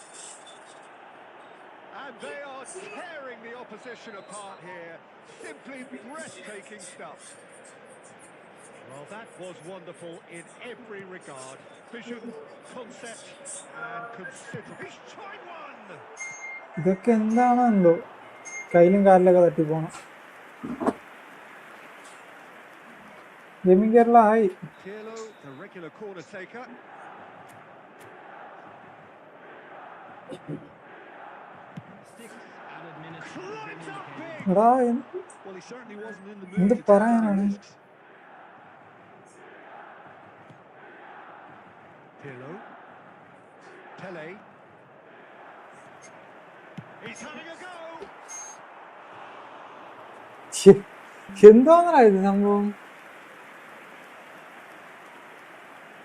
And they are tearing the opposition apart here. Simply breathtaking stuff. Well, that was wonderful in every regard. Vision, concept, and considerable. He's tried one! ഇതൊക്കെ എന്താണോ എന്തോ കയ്യിലും കാലിലൊക്കെ തട്ടിപ്പോണം. Gaming Kerala ആയി. Pirlo, the regular corner taker. 6 added minutes. Climbs up big! എടാ Well, he certainly wasn't in the എന്ത് mood to take പറയാനാണ്? any risks. Pirlo. Pele. He's having a go! എന്താണെന്നാ ഇത് സംഭവം?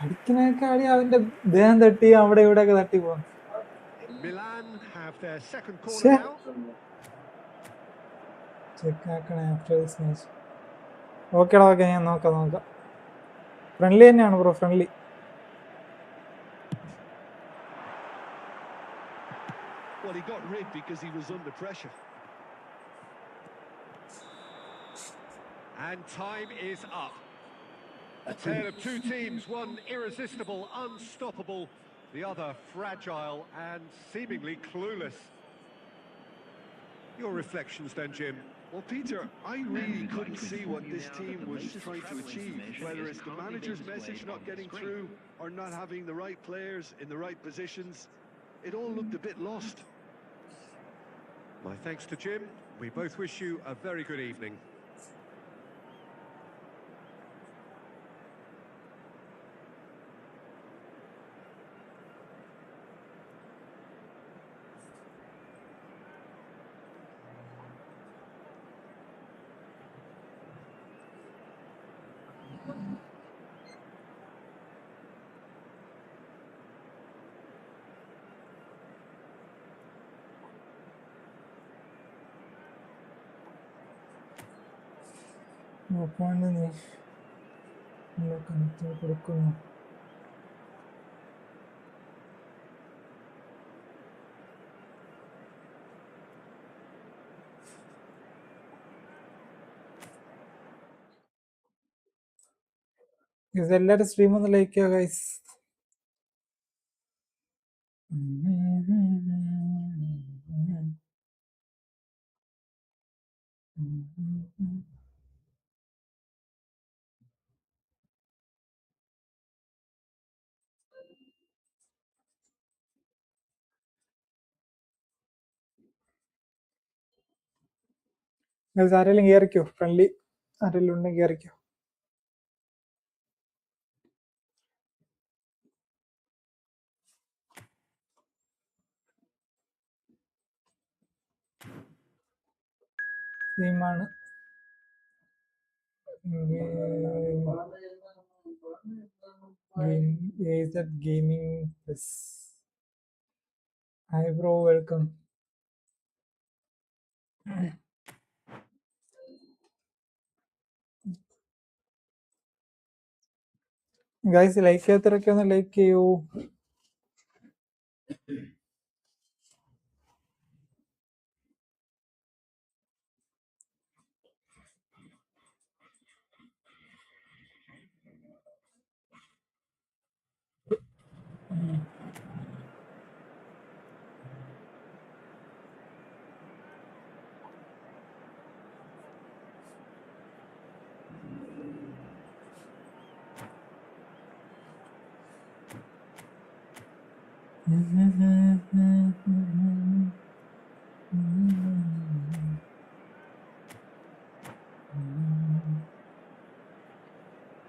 അടിക്കുന്നതൊക്കെ അടി അവന്റെ ദേഹം തട്ടി അവിടെ ഇവിടെയൊക്കെ തട്ടി പോകും. Milan have their second corner now. ചെക്കാക്കണേ ആഫ്റ്റർ ദിസ് മാച്ച്. ഓക്കേടാ ഓക്കെ, ഞാൻ നോക്കാം. ഫ്രണ്ട്ലി തന്നെയാണ് bro, friendly. Well, he got rid because he was under pressure. And time is up. A tale of two teams, one irresistible, unstoppable, the other fragile and seemingly clueless. Your reflections then, Jim? Well, Peter, I really couldn't see what this team was trying to achieve, whether it's the manager's message not getting through or not having the right players in the right positions. It all looked a bit lost. My thanks to Jim. We both wish you a very good evening. നോക്കാണ്ട് നീ connect കൊടുക്കുന്നു. എല്ലാവരും stream ഒന്ന് like ചെയ്യുക guys. ആരെങ്കിലും കയറിക്കോ, friendly ആരെങ്കിലും ഉണ്ടെങ്കിൽ കയറിക്കോ. സ്ട്രീമാണ്. Gaming plus. Hi bro, welcome. Guys like ചെയ്യാത്തവരൊക്കെ ഒന്ന് ലൈക്ക് ചെയ്യൂ.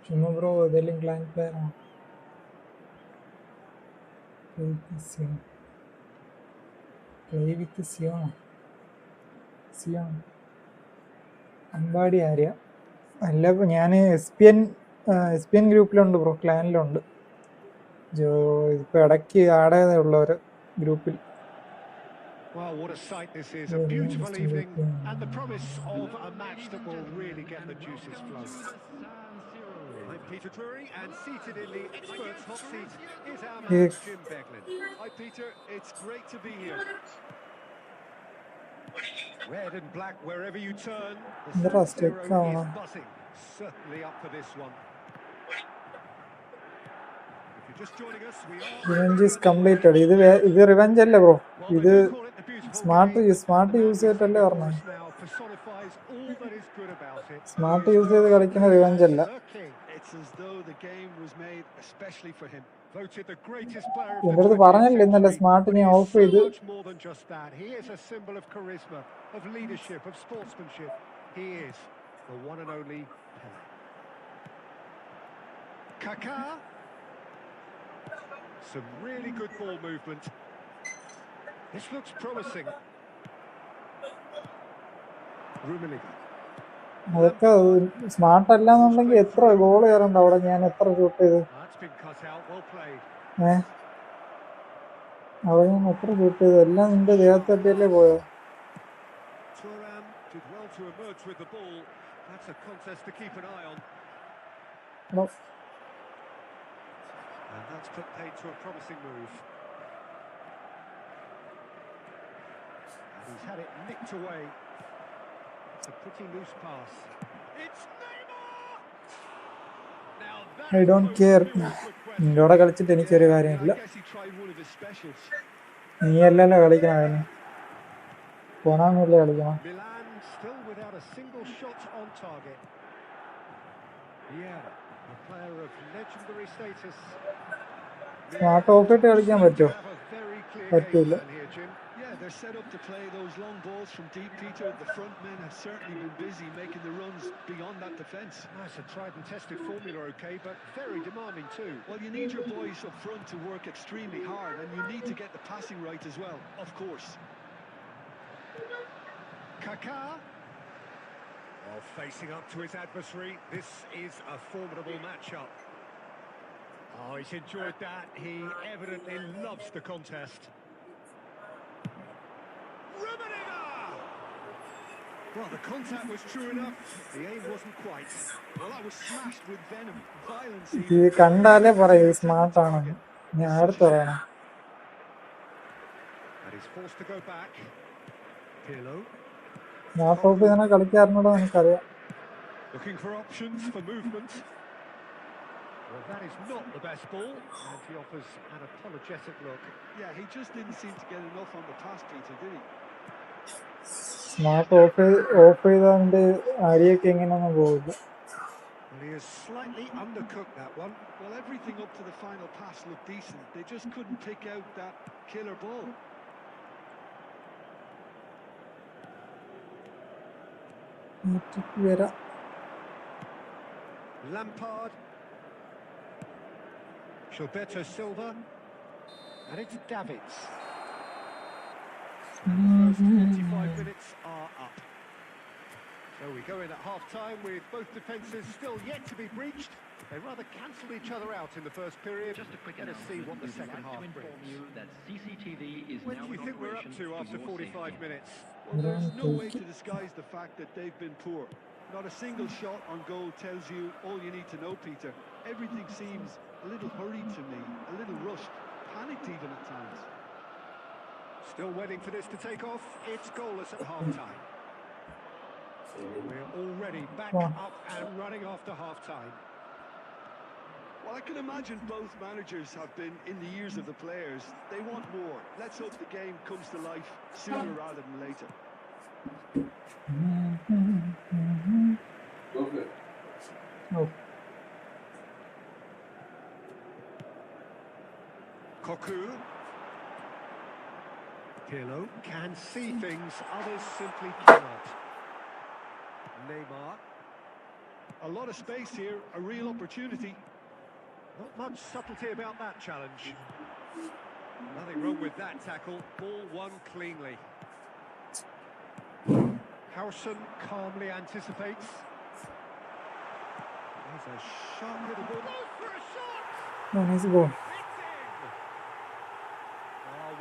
ഷമ്മു ബ്രോ ഏതെങ്കിലും ക്ലാൻ പ്ലെയർ ആണോ? Play with Zion Ambadi Arya അല്ല. ഞാൻ എസ് പി എൻ ഗ്രൂപ്പിലുണ്ട് ബ്രോ, ക്ലാനിലുണ്ട്. ഇപ്പൊ ഇടയ്ക്ക് ആഡ് ചെയ്തേ ഉള്ള ഒരു ഗ്രൂപ്പിൽ. Well, what a sight this is. A beautiful evening and the promise of a match that will really get the juices flowing. I'm Peter Drury, and seated in the experts' hot seat is our man, Jim Beglin. Hi, Peter. It's great to be here. Red and black wherever you turn. The Interesting. San Siro Come is on. buzzing. Certainly up for this one. If you're just joining us, we are... revenge is completed. ഇത് revenge അല്ലേ bro, ഇത് smart use ചെയ്തിട്ടല്ലേ പറഞ്ഞേ. Smart use ചെയ്ത് കളിക്കുന്ന revenge അല്ല. എൻ്റെ അടുത്ത് പറഞ്ഞല്ലേ ഇന്നലെ സ്മാർട്ട് ഞാൻ ഓഫ് ചെയ്ത്. Some really good ball movement. This looks promising. അതൊക്കെ സ്മാർട്ട് അല്ല എന്നുണ്ടെങ്കിൽ എത്ര ഗോൾ കയറണ്ട അവിടെ. ഞാൻ എത്ര ഷൂട്ട് ചെയ്ത് അവിടെ ഞാൻ എത്ര ഷൂട്ട് ചെയ്തു, എല്ലാം നിന്റെ ദേഹത്ത് തട്ടിയല്ലേ പോയോ. And that's put paid to a promising move. And he's had it nicked away. It's a pretty loose pass. It's Neymar! Now I don't care. നിന്റെ കൂടെ കളിച്ചിട്ട് എനിക്കൊരു കാര്യമില്ല. നീ അല്ലല്ലോ കളിക്കണം, പോണാന്നല്ലേ കളിക്കണം. Milan still without a single shot on target. Yeah, a player of legendary status. Smart of ഇട്ട് കളിക്കാൻ പറ്റുമോ? പറ്റൂല. they're set up to play those long balls from deep, Peter. The front men have certainly been busy making the runs beyond that defence. That's a tried and tested formula, okay, but very demanding too. Well, you need your boys up front to work extremely hard, and you need to get the passing right as well, of course. Kaká. Well, facing up to his adversary, this is a formidable matchup. Oh, he's enjoyed that. He evidently loves the contest. Well, the contact was true enough. The aim wasn't quite. Well, that was smashed with venom, violence. ഇത് കണ്ടാലേ പറയൂ സ്മാർട്ടാണെന്ന്. ഞാൻ അടുത്ത് പറയണം. And he's forced to go back. Pirlo. Laptop ഇതിനെ കളിക്കാറുണ്ടോ എനിക്കറിയാം. Looking for options for movement. Well, that is not the best ball, and he offers an apologetic look. Yeah, he just didn't seem to get enough on the pass, Peter, did he? Smart of ചെയ്തതിന്റെ അരിയൊക്കെ എങ്ങനെയൊന്നും പോകില്ല. Well, he has slightly undercooked that one. Well, everything up to the final pass looked decent. They just couldn't pick out that killer ball. വരാം. Lampard. Gilberto Silva. And it's Davids. And the first 45 minutes are up. So we go in at half-time with both defences still yet to be breached. They rather cancelled each other out in the first period. Just a quick Let's see what the second half brings. that CCTV is What now do you in think we're up operation to for after your 45 safety. minutes? Well, there's no way to disguise the fact that they've been poor. Not a single shot on goal tells you all you need to know, Peter. Everything seems a little hurried to me, a little rushed, panicked even at times. Still waiting for this to take off. It's goalless at half-time. We're already back up and running after half-time. Well, I can imagine both managers have been in the ears of the players. They want more. Let's hope the game comes to life sooner rather than later. Oh. Cocu. Pirlo can see things others simply cannot. Neymar. A lot of space here, a real opportunity. Not much subtlety about that challenge. Nothing wrong with that tackle. Ball won cleanly. Howson calmly anticipates. There's a sharp little ball. Goes for a shot! No, nice goal.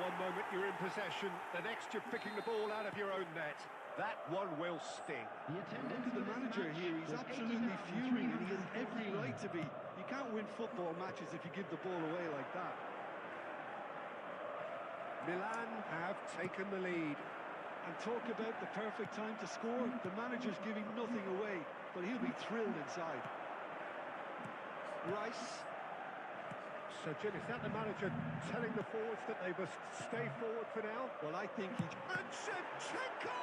One moment you're in possession, the next you're picking the ball out of your own net. That one will sting. Look at the manager here, he's absolutely fuming and he has every right to be. You can't win football matches if you give the ball away like that. Milan have taken the lead. And talk about the perfect time to score. The manager's giving nothing away, but he'll be thrilled inside. Rice. So, Jim, is that the manager telling the forwards that they must stay forward for now? Well, I think he... And Shevchenko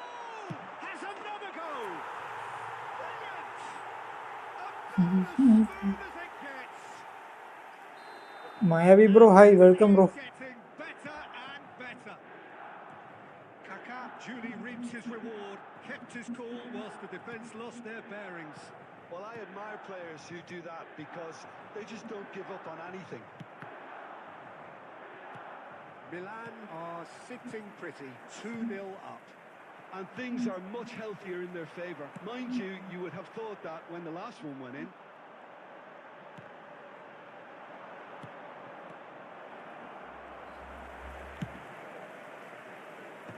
has another go! Brilliant! About as smooth as it gets! Mayavi bro, hi, welcome bro. Getting better and better. Kaká duly reaps his reward, kept his cool whilst the defence lost their bearings. Well, I admire players who do that because they just don't give up on anything. Milan are sitting pretty, 2-0 up. And things are much healthier in their favour. Mind you, you would have thought that when the last one went in.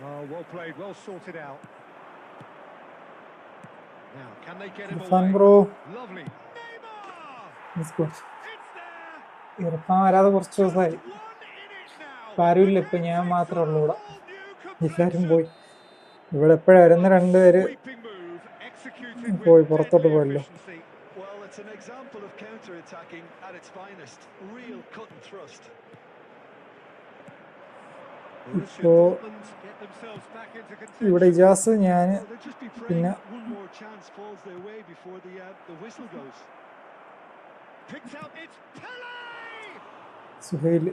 Oh, well played, well sorted out. Now, can they get him Fun away? bro. Lovely. Neymar! Let's go. It's there! ഇറഫാൻ വരാതെ കുറച്ച് ദിവസമായി. One in it now. ഇപ്പം ആരുമില്ല, ഇപ്പം ഞാൻ മാത്രമേ ഉള്ളൂ ഇവിടെ. എല്ലാവരും പോയി. ഇവിടെ എപ്പോഴാ വരുന്ന രണ്ടുപേര് Sweeping move, executed പോയി with പുറത്തോട്ട് deadly പോയല്ലോ. efficiency. Well, it's an example of counter-attacking at its finest. Real cut and thrust. Borussia ഇപ്പോൾ Dortmund get themselves back into ഇവിടെ contention. ഇജാസ് ഞാൻ Well, they'll just be praying പിന്നെ that one more chance falls their way before the whistle goes. Picked out, it's Pele! Suhail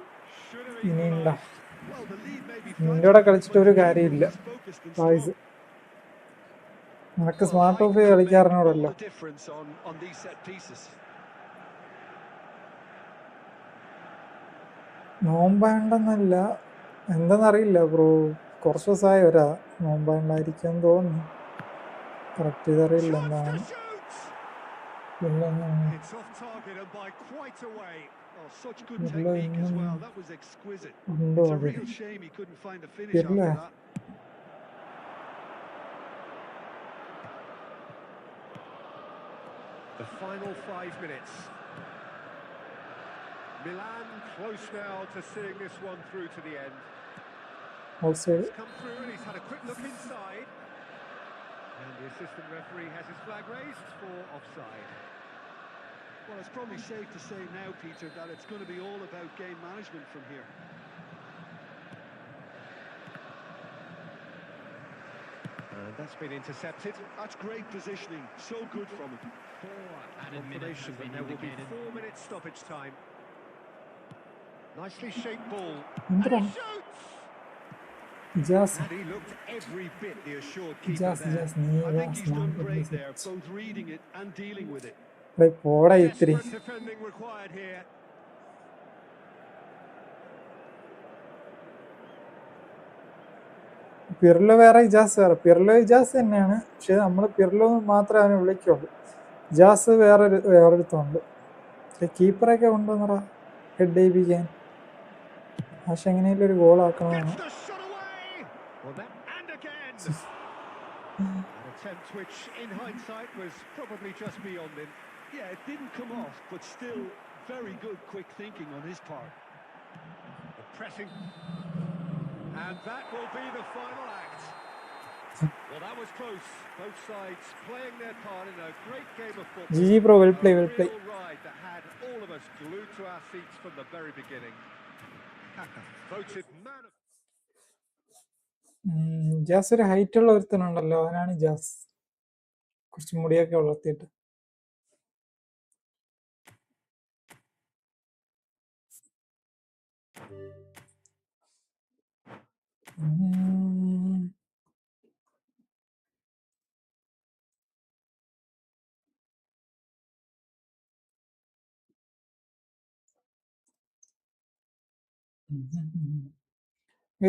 Should have ഇനിയുണ്ട. equalised. Well, the lead may be നിന്റെ കൂടെ fragile, കളിച്ചിട്ട് but ഒരു the കാര്യമില്ല. keeper is focused and വായിസ് strong. നിനക്ക് Well, smart height of will make all കളിക്കാറിനോടല്ലോ. the difference on these set pieces. നോമ്പാണ്ടെന്നല്ല, എന്താണെന്നറിയില്ല bro. കുറച്ച് ദിവസമായി വരാ നോമ്പാണ്ടായിരിക്കും തോന്നുന്നു. കറക്റ്റ് ചെയ്തറിയില്ല Chance to എന്താണ്. shoot! It's off target and by quite a way. Oh, such good technique as well. That was exquisite. ഉണ്ടോ It's a അത്? real shame he couldn't find a finish പിരല after that. The final 5 minutes. Milan close now to seeing this one through to the end. ഓൾസൈഡ്. He's come through and he's had a quick look inside. And the assistant referee has his flag raised for offside. Well, it's probably safe to say now, Peter, that it's going to be all about game management from here. And that's been intercepted. That's great positioning. So good from him. Confirmation that there will be 4 minutes stoppage time. Nicely shaped ball. And എന്തിനാ he shoots! Ijaz And he looked every bit the assured keeper Ijaz there. Ijaz നീ I think he's done great smart there, both reading it and dealing with it. പോടാ ഇത്തിരി. Desperate defending required here. Pirlo വേറെ ഇജാസ് വേറെ. Pirlo Ijaz തന്നെയാണ്, പക്ഷെ നമ്മൾ Pirlo മാത്രമേ അവനെ വിളിക്കുള്ളൂ. ഇജാസ് വേറൊരുത്തുണ്ട്. കീപ്പറൊക്കെ കൊണ്ടുവന്നറ ഹെഡ് ചെയ്യിപ്പിക്കാൻ. പക്ഷെ എങ്ങനെയാലും ഒരു goal ആക്കണമെന്ന്. Gets the shot away. Well, that and again. An attempt which, in hindsight, was probably just beyond him. Yeah, it didn't come off, but still very good quick thinking on his part. The pressing. And that will be the final act. Well, that was close. Both sides playing their part in a great game of football. GG bro, well A play, well play. real ride that had all of us glued to our seats from the very beginning. Voted man of... jazz ഒരു height ഉള്ള ഒരുത്തനുണ്ടല്ലോ, അവനാണ് jazz. കുറച്ച് മുടിയൊക്കെ വളർത്തിയിട്ട്.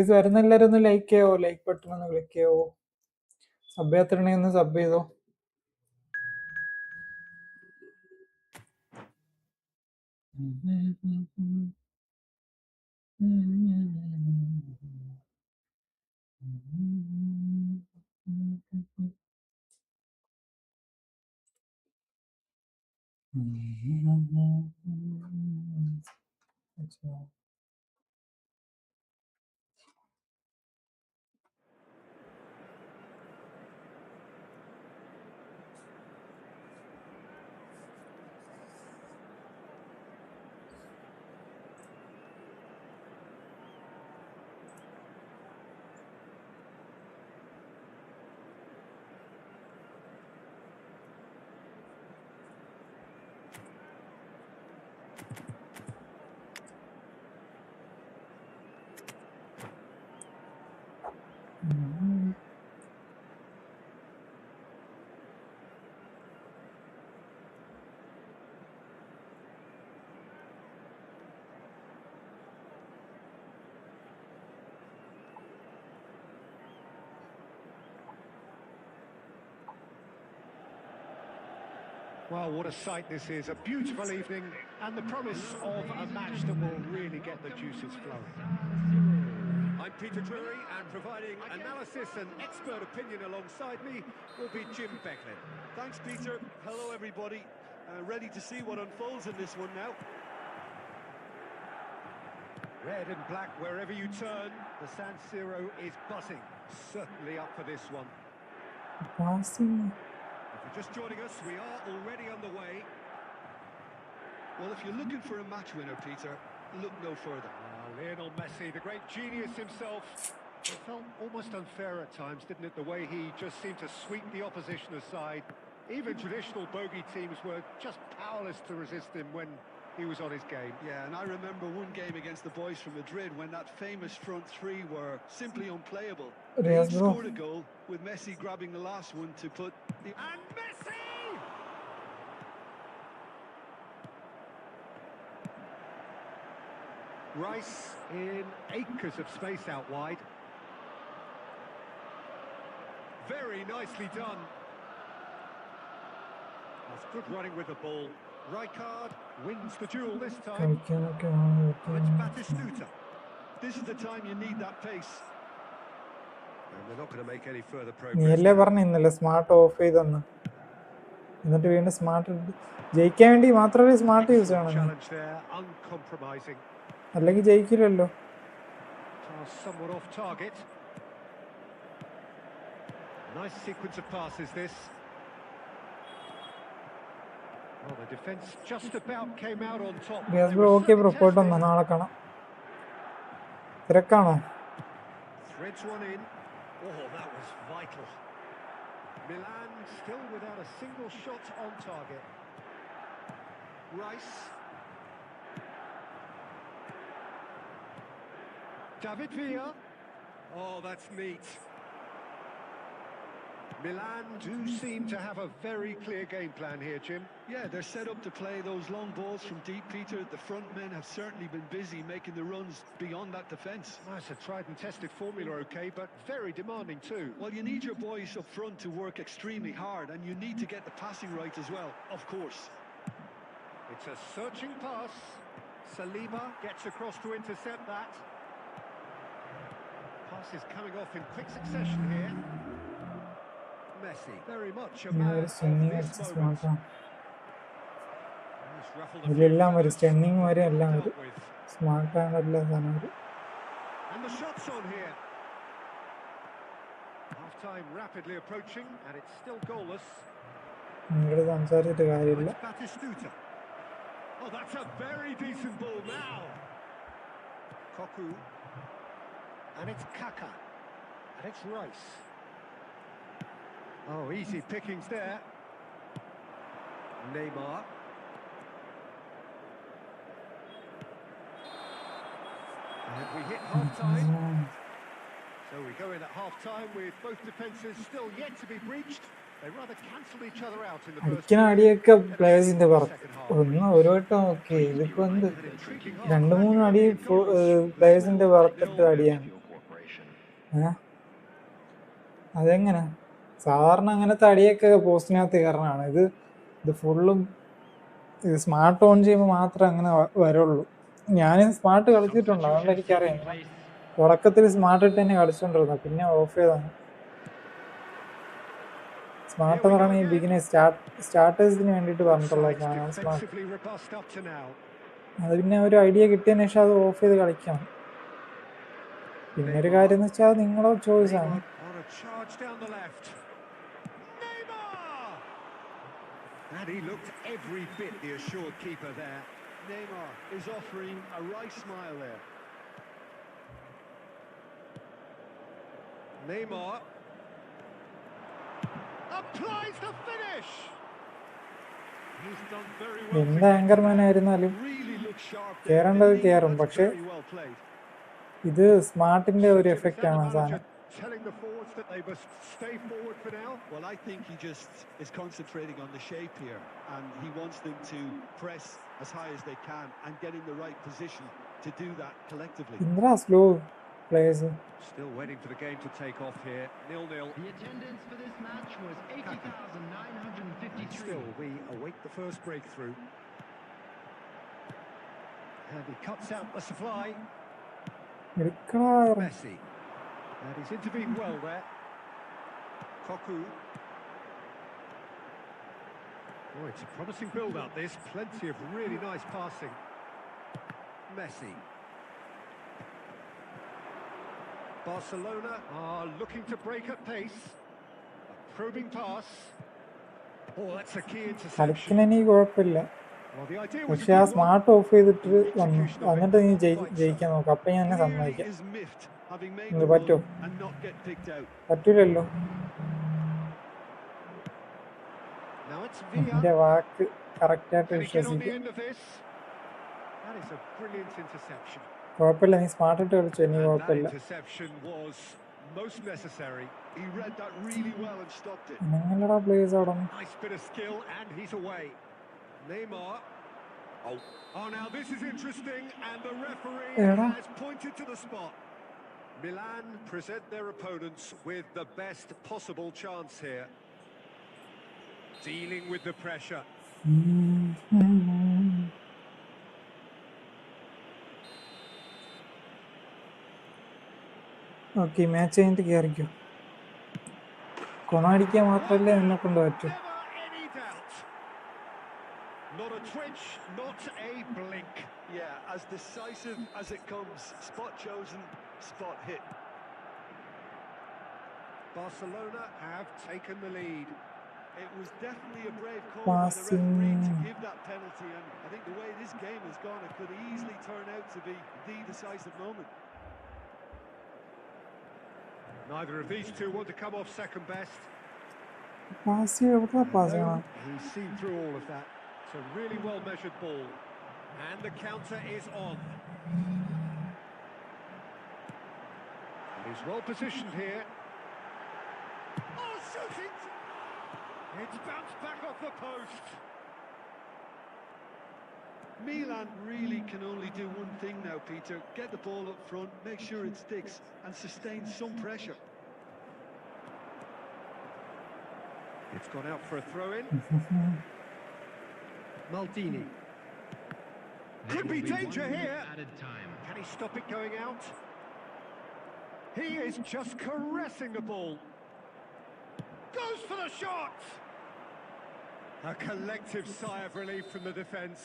ഇത് വരുന്ന എല്ലാവരും ഒന്ന് like ചെയ്യോ, ലൈക്ക് ബട്ടൺ ഒന്ന് ക്ലിക്ക് ചെയ്യോ. സബ് ചെയ്യാത്തിട്ടുണ്ടെങ്കിൽ ഒന്ന് സബ് ചെയ്തോ. Well, what a sight this is. A beautiful evening and the promise of a match that will really get the juices flowing. I'm Peter Drury, and providing analysis and expert opinion alongside me will be Jim Becklin. Thanks, Peter. Hello, everybody. Ready to see what unfolds in this one now. Red and black wherever you turn, the San Siro is buzzing. Certainly up for this one. Passing. If you're just joining us, we are already underway. Well, if you're looking for a match winner, Peter, look no further. Lionel Messi, the great genius himself. It felt almost unfair at times, didn't it? The way he just seemed to sweep the opposition aside. Even traditional bogey teams were just powerless to resist him when he was on his game. Yeah, and I remember one game against the boys from Madrid when that famous front three were simply unplayable. They Yes, bro. scored a goal with Messi grabbing the last one to put the... And Messi! Rice in acres of space out wide. Very nicely done. That's good running with the ball. Rijkaard wins the duel this time. Oh, it's Batistuta. This is the time you need that pace. And they're not going to make any further നീ progress. അല്ലേ പറഞ്ഞ ഇന്നലെ smart of ചെയ്തെന്ന്, എന്നിട്ട് വീണ്ടും smart ജയിക്കാൻ വേണ്ടി മാത്രമേ സ്മാർട്ട് യൂസ് ചെയ്യണം, Challenge there, uncompromising. അല്ലെങ്കിൽ ജയിക്കില്ലല്ലോ. Somewhat off target. Nice sequence of passes this. Well, the defence just about came out on top. Yes bro, okay bro, പോയിട്ട് വന്നോ, നാളെ കാണാം. തിരക്കാണോ? Threads one in. Oh, that was vital. Milan still without a single shot on target. Rice. David Villa. Oh, that's neat. Milan do seem to have a very clear game plan here, Jim. Yeah, they're set up to play those long balls from deep, Peter. The front men have certainly been busy making the runs beyond that defence. That's a tried and tested formula, okay, but very demanding too. Well, you need your boys up front to work extremely hard, and you need to get the passing right as well, of course. It's a searching pass. Saliba gets across to intercept that. Pass is coming off in quick succession here. Messi, very much a man of this moment. ഇതിലെല്ലാം വരും, stunning വരും, എല്ലാം വരും. സ്മാർട്ടാണ് എല്ലാ സാധനവും വരും. And the shots on here. Half time rapidly approaching and it's still goalless. നിങ്ങളുടെ സംസാരിച്ചിട്ട് കാര്യമില്ല. It's Batistuta. Oh, that's a very decent ball now. Koku. And it's Kaka. And it's Rice. Oh, easy pickings there. Neymar. And we hit half-time. So we go in at half-time with both defences still yet to be breached. They rather cancelled each other out in the first അടിക്കണ അടിയൊക്കെ പ്ലേയേഴ്സിന്റെ പുറത്ത് ഒരു വട്ടം okay, ഇതിപ്പോ എന്ത് 2-3 അടി പ്ലേയേഴ്സിന്റെ പുറത്തിട്ട് അടിയാണ്. അതെങ്ങനെ സാധാരണ അങ്ങനത്തെ അടിയൊക്കെ പോസ്റ്റിനകത്ത് കയറണതാണ്. ഇത് ഫുള്ളും ഇത് സ്മാർട്ട് ഓൺ ചെയ്യുമ്പോൾ മാത്രമേ അങ്ങനെ വരുള്ളൂ. ഞാൻ സ്മാർട്ട് കളിച്ചിട്ടുണ്ട്, അതുകൊണ്ട് എനിക്കറിയാം. തുടക്കത്തിൽ സ്മാർട്ട് ഇട്ട് തന്നെ കളിച്ചോണ്ടിരുന്നത്, പിന്നെ ഓഫ് ചെയ്താണ്. സ്മാർട്ട് എന്ന് പറയുന്നത് ഈ ബിഗിനേഴ്സ് സ്റ്റാർട്ടേഴ്സിന് വേണ്ടിയിട്ട് പറഞ്ഞിട്ടുള്ള സ്മാർട്ട്. അത് പിന്നെ ഒരു ഐഡിയ കിട്ടിയതിന് ശേഷം അത് ഓഫ് ചെയ്ത് കളിക്കണം. പിന്നെ ഒരു കാര്യം എന്ന് വെച്ചാൽ നിങ്ങളെ ചോയ്സാണ്. And he looked every bit the assured keeper there. Neymar is offering a right smile there. Neymar applies the finish. He's done very well. എന്ത് ആങ്കർമാൻ ആയിരുന്നാലും Really looks sharp there. കയറേണ്ടത് കയറും, പക്ഷെ Very well played. ഇത് സ്മാർട്ടിന്റെ ഒരു effect ആണ് ആ സാധനം. Telling the forwards that they must stay forward for now. Well, I think he just is concentrating on the shape here, and he wants them to press as high as they can and get in the right position to do that collectively. Indra slow players. Still waiting for the game to take off here. 0-0. The attendance for this match was 80,953. Still, we await the first breakthrough. And he cuts out the supply. എടുക്കണ Messi. And he's intervened well there. Koku. Oh, it's a promising build-up this. Plenty of really nice passing. Messi. Barcelona are looking to break at pace. A probing pass. Oh, that's a key interception. കളിക്കുന്ന എനിക്ക് കുഴപ്പമില്ല, Well, the idea was പക്ഷെ ആ smart of ചെയ്തിട്ട് വന്നു, എന്നിട്ട് നീ ജയിക്കാൻ നോക്കാം. അപ്പം ഞാൻ സമ്മതിക്കാം. Is miffed, having made ഇത് the പറ്റുമോ? run and not get picked out. പറ്റൂലല്ലോ. Now it's എന്റെ Villa. വാക്ക് കറക്റ്റായിട്ട് Can he get on the വിശ്വസിക്കും. end of this? That is a brilliant interception. കുഴപ്പമില്ല, നീ സ്മാർട്ടായിട്ട് കളിച്ചു, ഇനി And that കുഴപ്പമില്ല. interception was most necessary. He read that really well and stopped it. നിങ്ങളടാ പ്ലേസ് അവിടെ നിന്ന്. Nice bit of skill, and he's away. Neymar. Oh, now this is interesting, and the referee has pointed to the spot. Milan present their opponents with the best possible chance here. Dealing with the pressure. Okay, match കഴിഞ്ഞിട്ട് കയറിക്കോ. കൊണാടിക്കാൻ മാത്രമല്ലേ നിന്നെ കൊണ്ട് പറ്റൂ. Not a twitch, not a blink. Yeah, as decisive as it comes. Spot chosen, spot hit. Barcelona have taken the lead. It was definitely a brave call by the referee to give that penalty, and I think the way this game has gone, it could easily turn out to be the decisive moment. Neither of these two want to come off second best. He's seen through all of that. It's a really well measured ball, and the counter is on. He's well positioned here. Oh, shooting! It's bounced back off the post. Milan really can only do one thing now, Peter. Get the ball up front, make sure it sticks, and sustain some pressure. It's gone out for a throw-in. Maldini. Could be danger here. Can he stop it going out? He is just caressing the ball. Goes for the shot! A collective sigh of relief from the defence.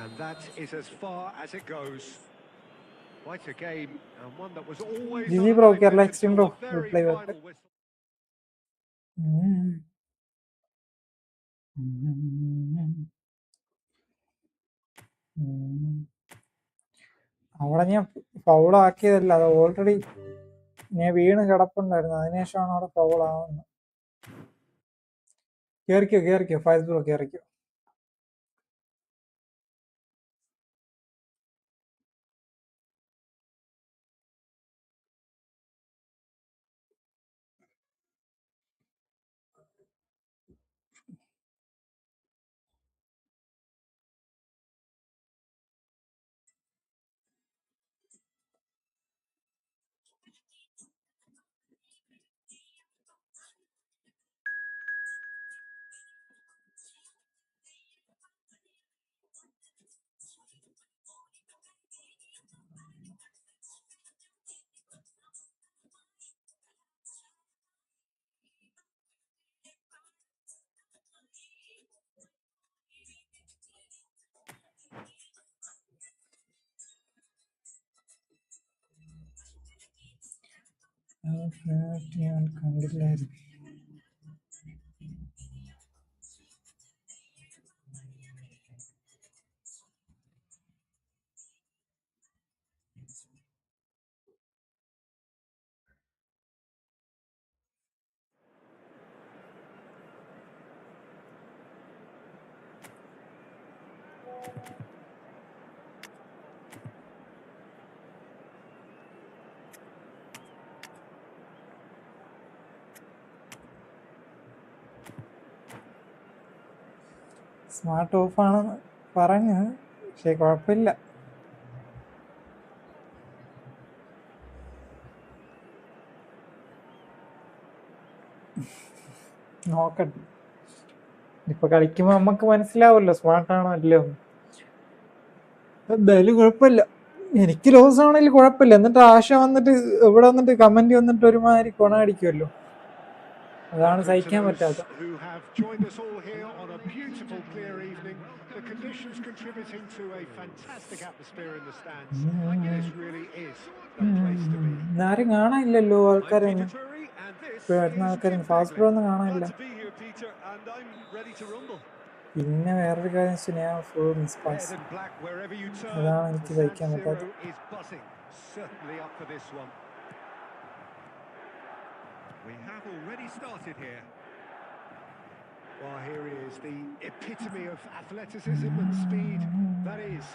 And that is as far as it goes. Quite a game, and one that was always GG bro, Kerala Extreme bro. Reply back. അവിടെ ഞാൻ ഫൗളാക്കിയതല്ല, അത് already ഞാൻ വീണ് കിടപ്പുണ്ടായിരുന്നു, അതിനുശേഷമാണ് അവിടെ ഫൗളാവുന്നത്. കേറിക്കോ Faiz bro, കേറിക്കോ. ഞാൻ കണ്ടില്ലായിരുന്നു. സ്മാർട്ട് ഓഫാണെന്ന് പറഞ്ഞു, പക്ഷേ കുഴപ്പമില്ല. നോക്കട്ടെ, ഇപ്പൊ കളിക്കുമ്പോ നമുക്ക് മനസ്സിലാവുമല്ലോ സ്മാർട്ടാണോ അല്ലയോ. എന്തായാലും കുഴപ്പമില്ല, എനിക്ക് ലോസ് ആണെങ്കിലും കുഴപ്പമില്ല. എന്നിട്ട് ആശ വന്നിട്ട് ഇവിടെ വന്നിട്ട് കമന്റ് വന്നിട്ട് ഒരുമാതിരി കൊണ അടിക്കുമല്ലോ, അതാണ് സഹിക്കാൻ പറ്റാത്ത. ആരും കാണാനില്ലല്ലോ ആൾക്കാരൊന്നും, വരുന്ന ആൾക്കാരും ഫാസ്റ്റ് ബ്രോ ഒന്നും കാണാനില്ല. പിന്നെ വേറൊരു കാര്യം വെച്ചാൽ ഞാൻ ഫുൾ മിസ് പാസ്, അതാണ് എനിക്ക് സഹിക്കാൻ പറ്റാത്തത്. We have already started here. Well, here he is, the epitome of athleticism and speed. That is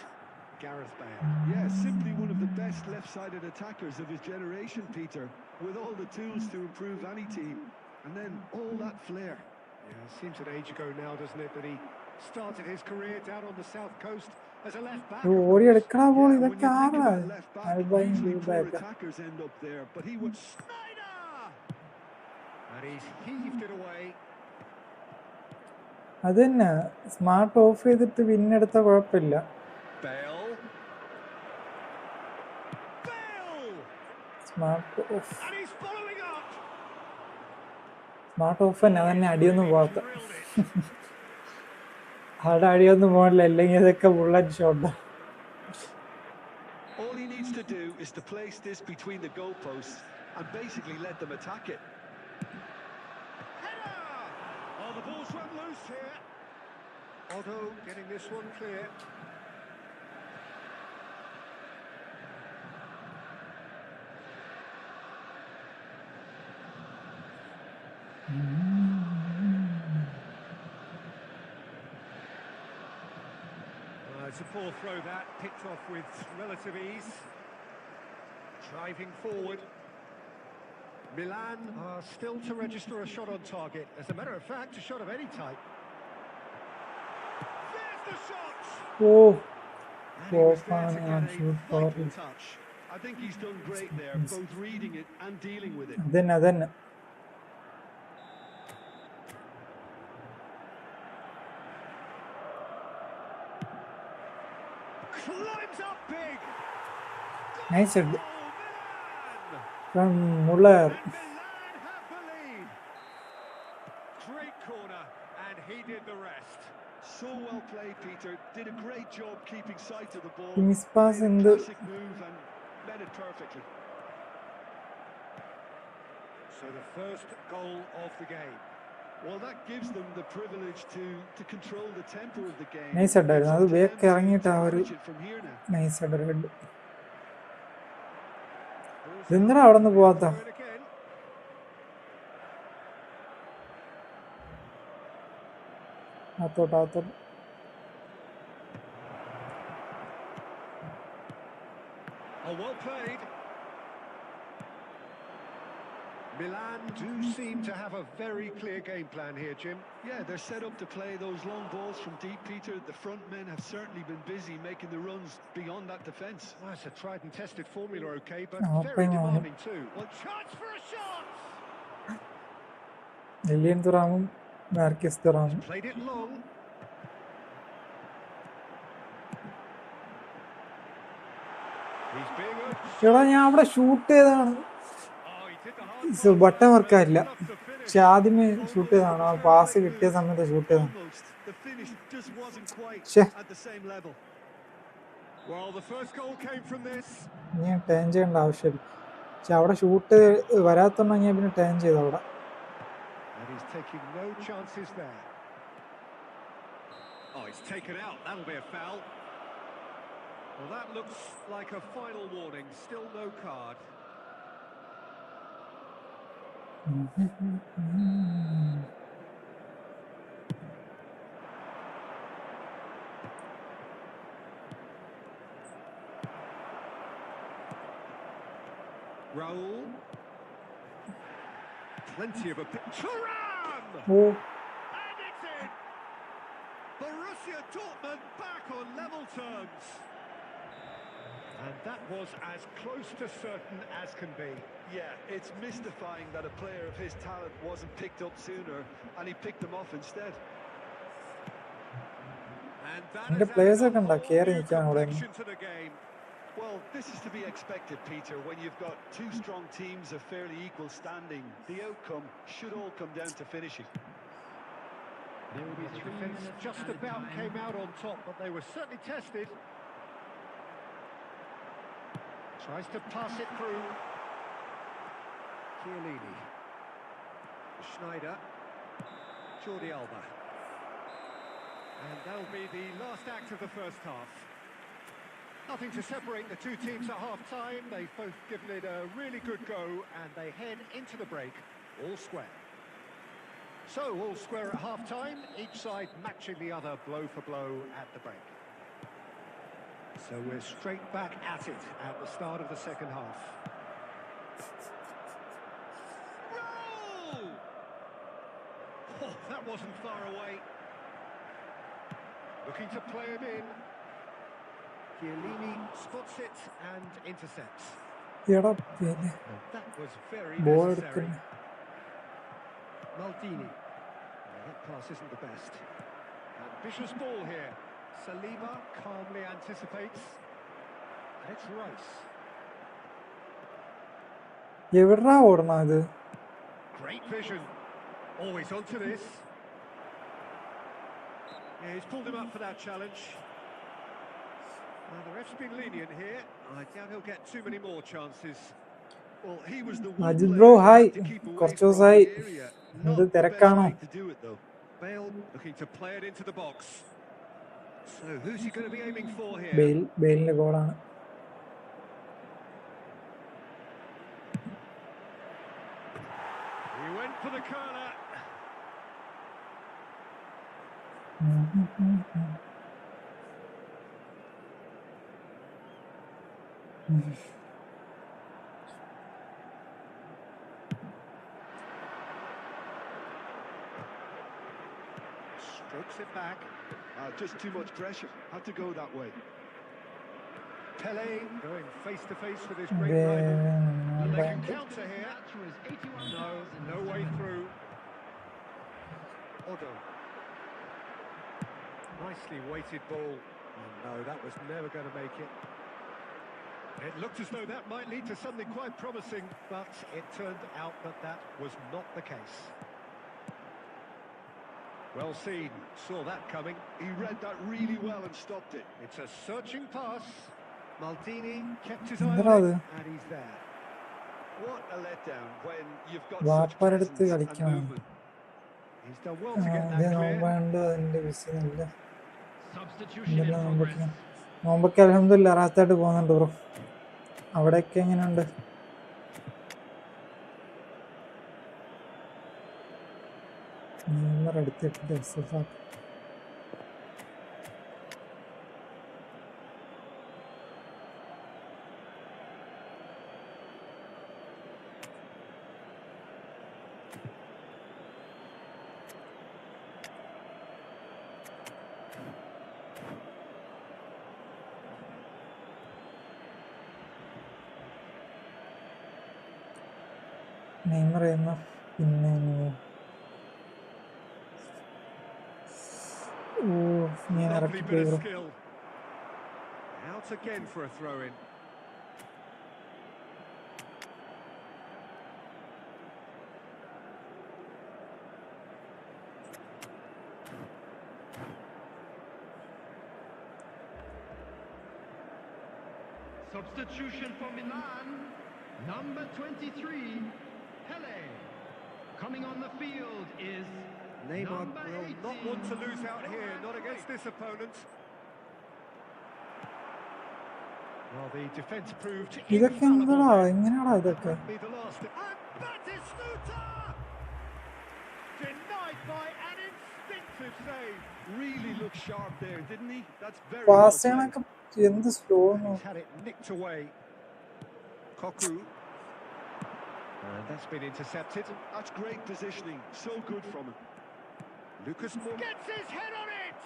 Gareth Bale. Yeah, simply one of the best left-sided attackers of his generation, Peter, with all the tools to improve any team. And then all that flair. Yeah, it seems an age ago now, doesn't it, that he started his career down on the south coast as a left back. ഓടിയെടുക്കണ ball Yeah, when ഇതൊക്കെ you think ആരാ about left back, അൽബൈൻ usually poor back attackers end up there, but he would... Snyder! And he's heaved it away. അത് തന്നെ smart of ചെയ്തിട്ട് പിന്നെടുത്ത കുഴപ്പമില്ല. Bale. Bale! Smart of And he's following up. Smart of തന്നെ അതന്നെ അടിയൊന്നും പോകാത്ത അവിടെ അടിയൊന്നും പോകണില്ല, അല്ലെങ്കിൽ ഇതൊക്കെ bullet shot. All he needs to do is to place this between the goalposts and basically let them attack it. Header! Oh, the ball's run loose here. Although getting this one clear. It's a poor throw that, picked off with relative ease. Driving forward. Milan are still to register a shot on target. As a matter of fact, a shot of any type. There's the shot! ഓ And he was there to ഞാൻ get a shoot vital for touch. I think he's done great there, both reading it and dealing with it. അതന്നെ അതന്നെ. Climbs up big! Nice head Oh, Milan! From Muller. And Milan have the lead. Great corner, and he did the rest. So well played, Peter. Did a great job keeping sight of the ball. ഈ miss pass Made a എന്ത് classic move and met it perfectly. So the first goal of the game. Well, that gives them the privilege to control the tempo of the game. Nice ഹെഡായിരുന്നു. അത് It's up to back them ഇറങ്ങിയിട്ട് to ആ ഒരു manage it from here now. Nice head head. Ball's ഇതെന്തിനാ out. അവിടെ നിന്ന് പോവാത്ത? Throw it again. അത്തോട്ട് Oh, well played. Milan do seem to have a very clear game plan here, Jim. Yeah, they're set up to play those long balls from deep, Peter. The front men have certainly been busy making the runs beyond that defence. Well, that's a tried and tested formula, okay, but Oh, very bring on. demanding too. Well, chance for a shot! Lilian തുറാമും Marcus തുറാമും. Played it long. He's being urged. എടാ ഞാൻ അവിടെ shoot ചെയ്താണ്, Oh, he did the hard So, pass, button but വർക്കായില്ല. enough to finish. പക്ഷെ ആദ്യമേ shoot ചെയ്താണ്, ആ പാസ് കിട്ടിയ സമയത്ത് ഷൂട്ട് ചെയ്താണ്. Almost. The finish just wasn't quite Sure. at the same level. Well, the first goal came from this. ഞാൻ turn ചെയ്യേണ്ട ആവശ്യമില്ല, പക്ഷെ അവിടെ ഷൂട്ട് വരാത്തോണ്ടാ ഞാൻ പിന്നെ ടേൺ ചെയ്തു അവിടെ. And he's taking no chances there. Oh, he's taken out. That'll be a foul. Well, that looks like a final warning. Still no card. Raul. Plenty of a... Thuram! Oh And it's in! Borussia Dortmund back on level terms. And that was as close to certain as can be. Yeah, it's mystifying that a player of his talent wasn't picked up sooner and he picked them off instead. And that എൻ്റെ has players added ഒക്കെ a ഉണ്ടോ? whole കേറി new നിൽക്കാൻ അവിടെ. complexion to the game. Well, this is to be expected, Peter, when you've got two strong teams of fairly equal standing. The outcome should all come down to finishing. There will be The 3 defence minutes just added about time. came out on top, but they were certainly tested. Tries to pass it through. Chiellini. Schneider. Jordi Alba. And that'll be the last act of the first half. Nothing to separate the two teams at half-time. They've both given it a really good go, and they head into the break all square. So, all square at half-time, each side matching the other blow for blow at the break. So we're straight back at it at the start of the second half. Roll! Oh, that wasn't far away. Looking to play him in. Chiellini spots it and intercepts. എടാ That was very ball necessary. എടുക്കുന്നു. Maldini. That pass isn't the best. Ambitious ball here. Saliba calmly anticipates. And it's Rice. എവിടാ ഓടണ ഇത്? Great vision. Always onto this. Yeah, he's pulled him up for that challenge. The ref's been lenient here. I doubt he'll get too many more chances. Well, he was the one Majid player bro, who hi. had to keep away കുറച്ച് from ദിവസമായി. the area. എന്ത് Not the best തിരക്കാണോ? way to do it though. Bale looking to play it into the box. So who's he going to be aiming for here? ബെയിലിന്റെ ഗോളാണ്. He went for the corner. Strokes it back. Just too much pressure. Had to go that way. Pele going face to face with his great rival. And they can counter here. No way through. Odo. Nicely weighted ball. Oh no, that was never going to make it. It looked as though that might lead to something quite promising, but it turned out that that was not the case. Well seen, saw that coming. He read that really well and stopped it. It's a searching pass. Maldini kept his eye എന്തിനാ on അത്? it, and he's there. What a letdown when you've got such വാപ്പാരടുത്ത് presence and കളിക്കണം. movement. He's done well to get ഇത് that clear. നോമ്പുണ്ട്, അതിന്റെ വിഷയമില്ല. Substitution in എന്തെല്ലാം progress. നോമ്പൊക്കെ അൽഹംദുലില്ലാ റാഹത്തായിട്ട് പോകുന്നുണ്ട് ബ്രോ. അവിടെയൊക്കെ എങ്ങനെയുണ്ട്? നെയ്മർ എടുത്തിട്ട് എക്സസ് ആക്കി. നെയ്മർ എന്ന പിന്നെ ഞാൻ Lovely ഇറക്കി bit പോയി of bro. skill. Out again for a throw-in. Substitution for Milan. Number 23, Pele. Coming on the field is Neymar number will 18. not want to lose out here, not against this opponent. Well, the defence proved ഇതൊക്കെ infallible എന്താടാ? there. എങ്ങനെയാടാ ഇതൊക്കെ? Won't be the last. And Batistuta! Denied by an instinctive save. Really looked sharp there, didn't he? That's very well pass played. ചെയ്യണൊക്കെ എന്ത് slow And he's had it nicked away. Koku. And that's been intercepted. That's great positioning. So good from him. Lucas gets his head on it!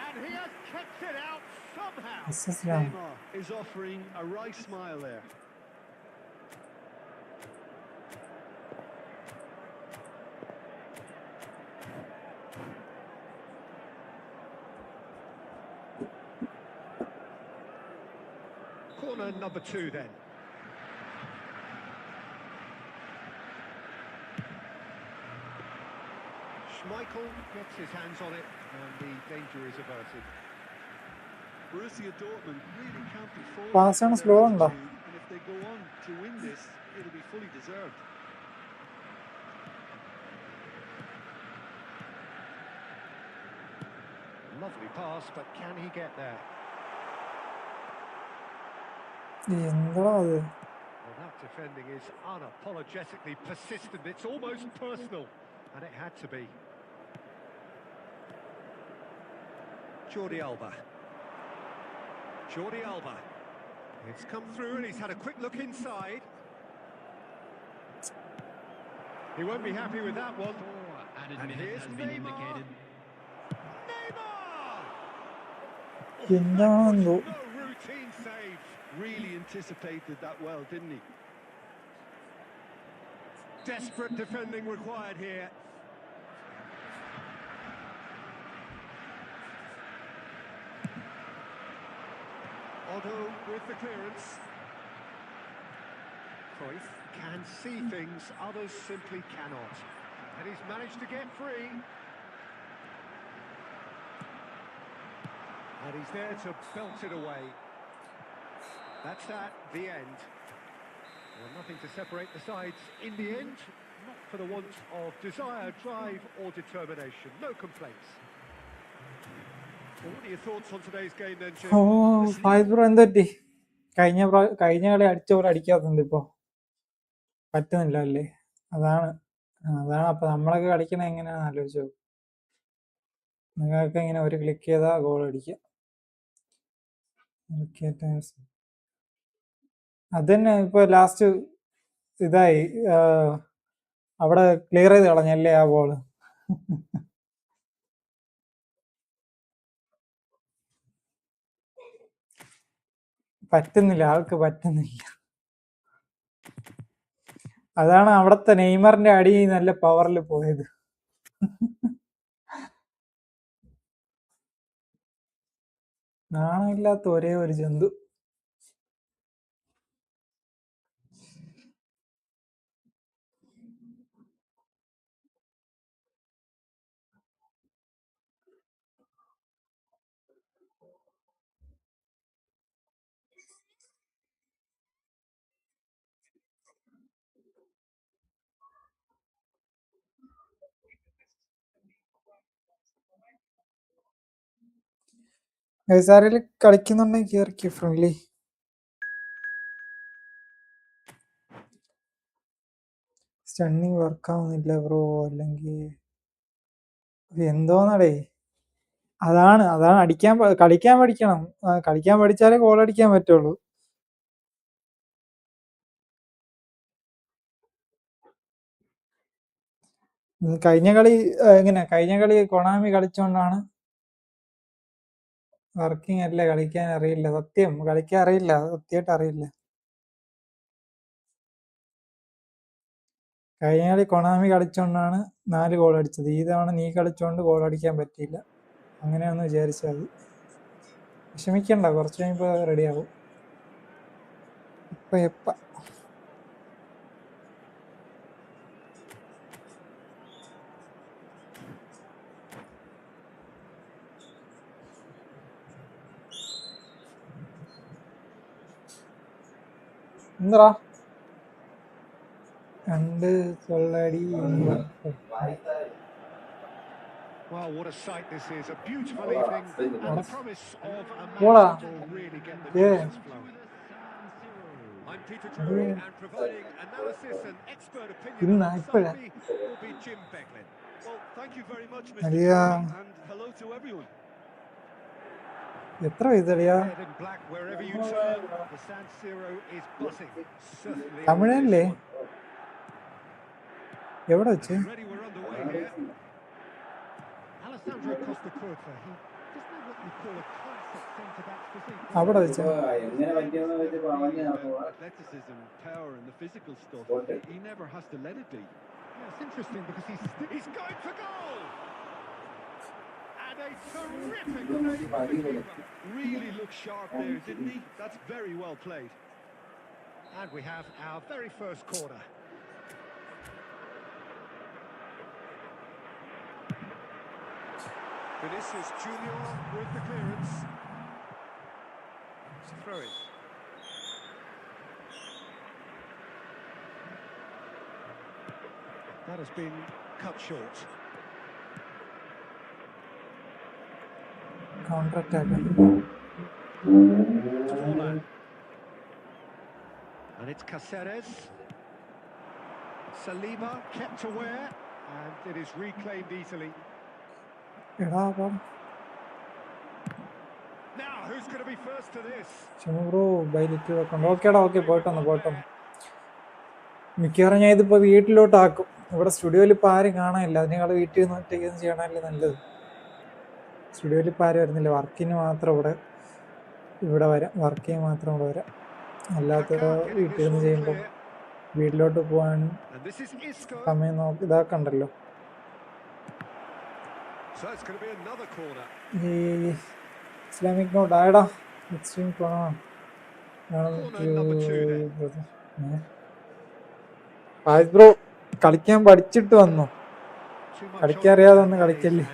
And he has kept it out somehow. Neymar is offering a right smile there. Corner number 2 then. Schmeichel gets his hands on it and the danger is averted. Borussia Dortmund really can't be faulted Pass for ആണ് their slow ഉണ്ടോ? attitude, and if they go on to win this, it'll be fully deserved. Lovely pass, but can he get there? എന്താ അത്? Well, that defending is unapologetically persistent. It's almost personal, and it had to be. Jordi Alba. Jordi Alba. It's come through and he's had a quick look inside. He won't be happy with that one. And here's Neymar. Neymar! That was no routine save. Really anticipated that well, didn't he? Desperate defending required here. Otto with the clearance. Cruyff can see things, others simply cannot. And he's managed to get free. And he's there to belt it away. That's that, the end. Well, nothing to separate the sides in the end. Not for the want of desire, drive or determination. No complaints. Well, what are your thoughts on today's game then, Jim? Fibre എന്തെറ്റി കഴിഞ്ഞ കളി അടിച്ച പോലെ അടിക്കാത്തുണ്ട് ഇപ്പൊ പറ്റുന്നില്ല അല്ലേ അതാണ് അപ്പൊ നമ്മളൊക്കെ കളിക്കണ എങ്ങനെയാണെന്ന് ആലോചിച്ചോ നിങ്ങൾക്ക് ഇങ്ങനെ ഒരു ക്ലിക്ക് ചെയ്താൽ ഗോൾ അടിക്കാം അതന്നെ ഇപ്പൊ ലാസ്റ്റ് ഇതായി അവിടെ ക്ലിയർ ചെയ്ത് കളഞ്ഞല്ലേ ആ ബോള് പറ്റുന്നില്ല ആൾക്ക് പറ്റുന്നില്ല അതാണ് അവിടത്തെ നെയ്മറിന്റെ അടി നല്ല പവറിൽ പോയത് നാണമില്ലാത്ത ഒരേ ഒരു ജന്തു ഗൈസാരിൽ കളിക്കുന്നുണ്ടെങ്കിൽ കേറിക്ക് ഫ്രണ്ട്ലി സ്റ്റണ്ണിങ് വർക്കാവുന്നില്ല ബ്രോ അല്ലെങ്കിൽ എന്തോന്നടേ അതാണ് കളിക്കാൻ പഠിക്കണം കളിക്കാൻ പഠിച്ചാലേ ഗോൾ അടിക്കാൻ പറ്റുള്ളൂ കഴിഞ്ഞ കളി കൊണാമി കളിച്ചോണ്ടാണ് വർക്കിംഗ് അല്ല കളിക്കാൻ അറിയില്ല സത്യം കളിക്കാൻ അറിയില്ല സത്യമായിട്ട് അറിയില്ല കഴിഞ്ഞ കളി കൊണാമി കളിച്ചോണ്ടാണ് 4 ഗോൾ അടിച്ചത് ഈ തവണ നീ കളിച്ചോണ്ട് ഗോൾ അടിക്കാൻ പറ്റിയില്ല അങ്ങനെയാന്ന് വിചാരിച്ചത് വിഷമിക്കണ്ട കുറച്ച് കഴിയുമ്പോ റെഡിയാവും ഇപ്പൊ എന്താ 2 കൊള്ളടി Well, what a sight this is. A beautiful evening and the promise of a match Hola. that will really get the emotions flowing. I'm Peter Drury and providing analysis and expert opinion alongside me will be Jim Becklin. Well, thank you very much, Mr. Drury, and hello to everyone. എത്ര ഇതളിയാ Red and black wherever you turn, the San Siro is buzzing. Certainly. തമിഴല്ലേ എവിടെ വെച്ച് Ready, we're underway here. Alessandro Costa Curta, he doesn't know what you call a classic centre-back physique. അവിടെ വെച്ച് Athleticism, power, and the physical stuff. He never has to let it be. Yeah, it's interesting because he's going for goal. And a terrific save. Really looked sharp there, didn't he? That's very well played. And we have our very first corner. Vinicius Junior with the clearance. Throw it. That has been cut short. Counter attack And And it's Caceres. Saliba kept aware, and it is reclaimed easily. എടാ അപ്പം Now, who's going to be first to this? Shamu bro bye little വെക്കണ്ട. ഓക്കേടാ okay പോയിട്ടൊന്ന്. മിക്കവാറും ഞാൻ ഇതിപ്പോൾ വീട്ടിലോട്ടാക്കും. ഇവിടെ സ്റ്റുഡിയോയിൽ ഇപ്പോൾ ആരും കാണാനില്ല. അതിനേക്കാൾ വീട്ടിൽ നിന്ന് ഒറ്റയ്ക്ക് ചെയ്യണമല്ലേ നല്ലത്. സ്റ്റുഡിയോയിൽ ഇപ്പോൾ ആരും വരുന്നില്ല. വർക്കിന് മാത്രം ഇവിടെ വരാം. വർക്ക് ചെയ്യാൻ മാത്രം ഇവിടെ വരാം. അല്ലാത്ത വീട്ടിൽ നിന്ന് ചെയ്യുമ്പോൾ വീട്ടിലോട്ട് പോകാൻ സമയം ഇതാക്കണ്ടല്ലോ. ഈ ഇസ്ലാമിക് നോട്ട് ആയടാ എക്സ്ട്രീം ബ്രോ കളിക്കാൻ പഠിച്ചിട്ട് വന്നു. കളിക്കറിയാതെ ഒന്ന് കളിക്കല്ലേ.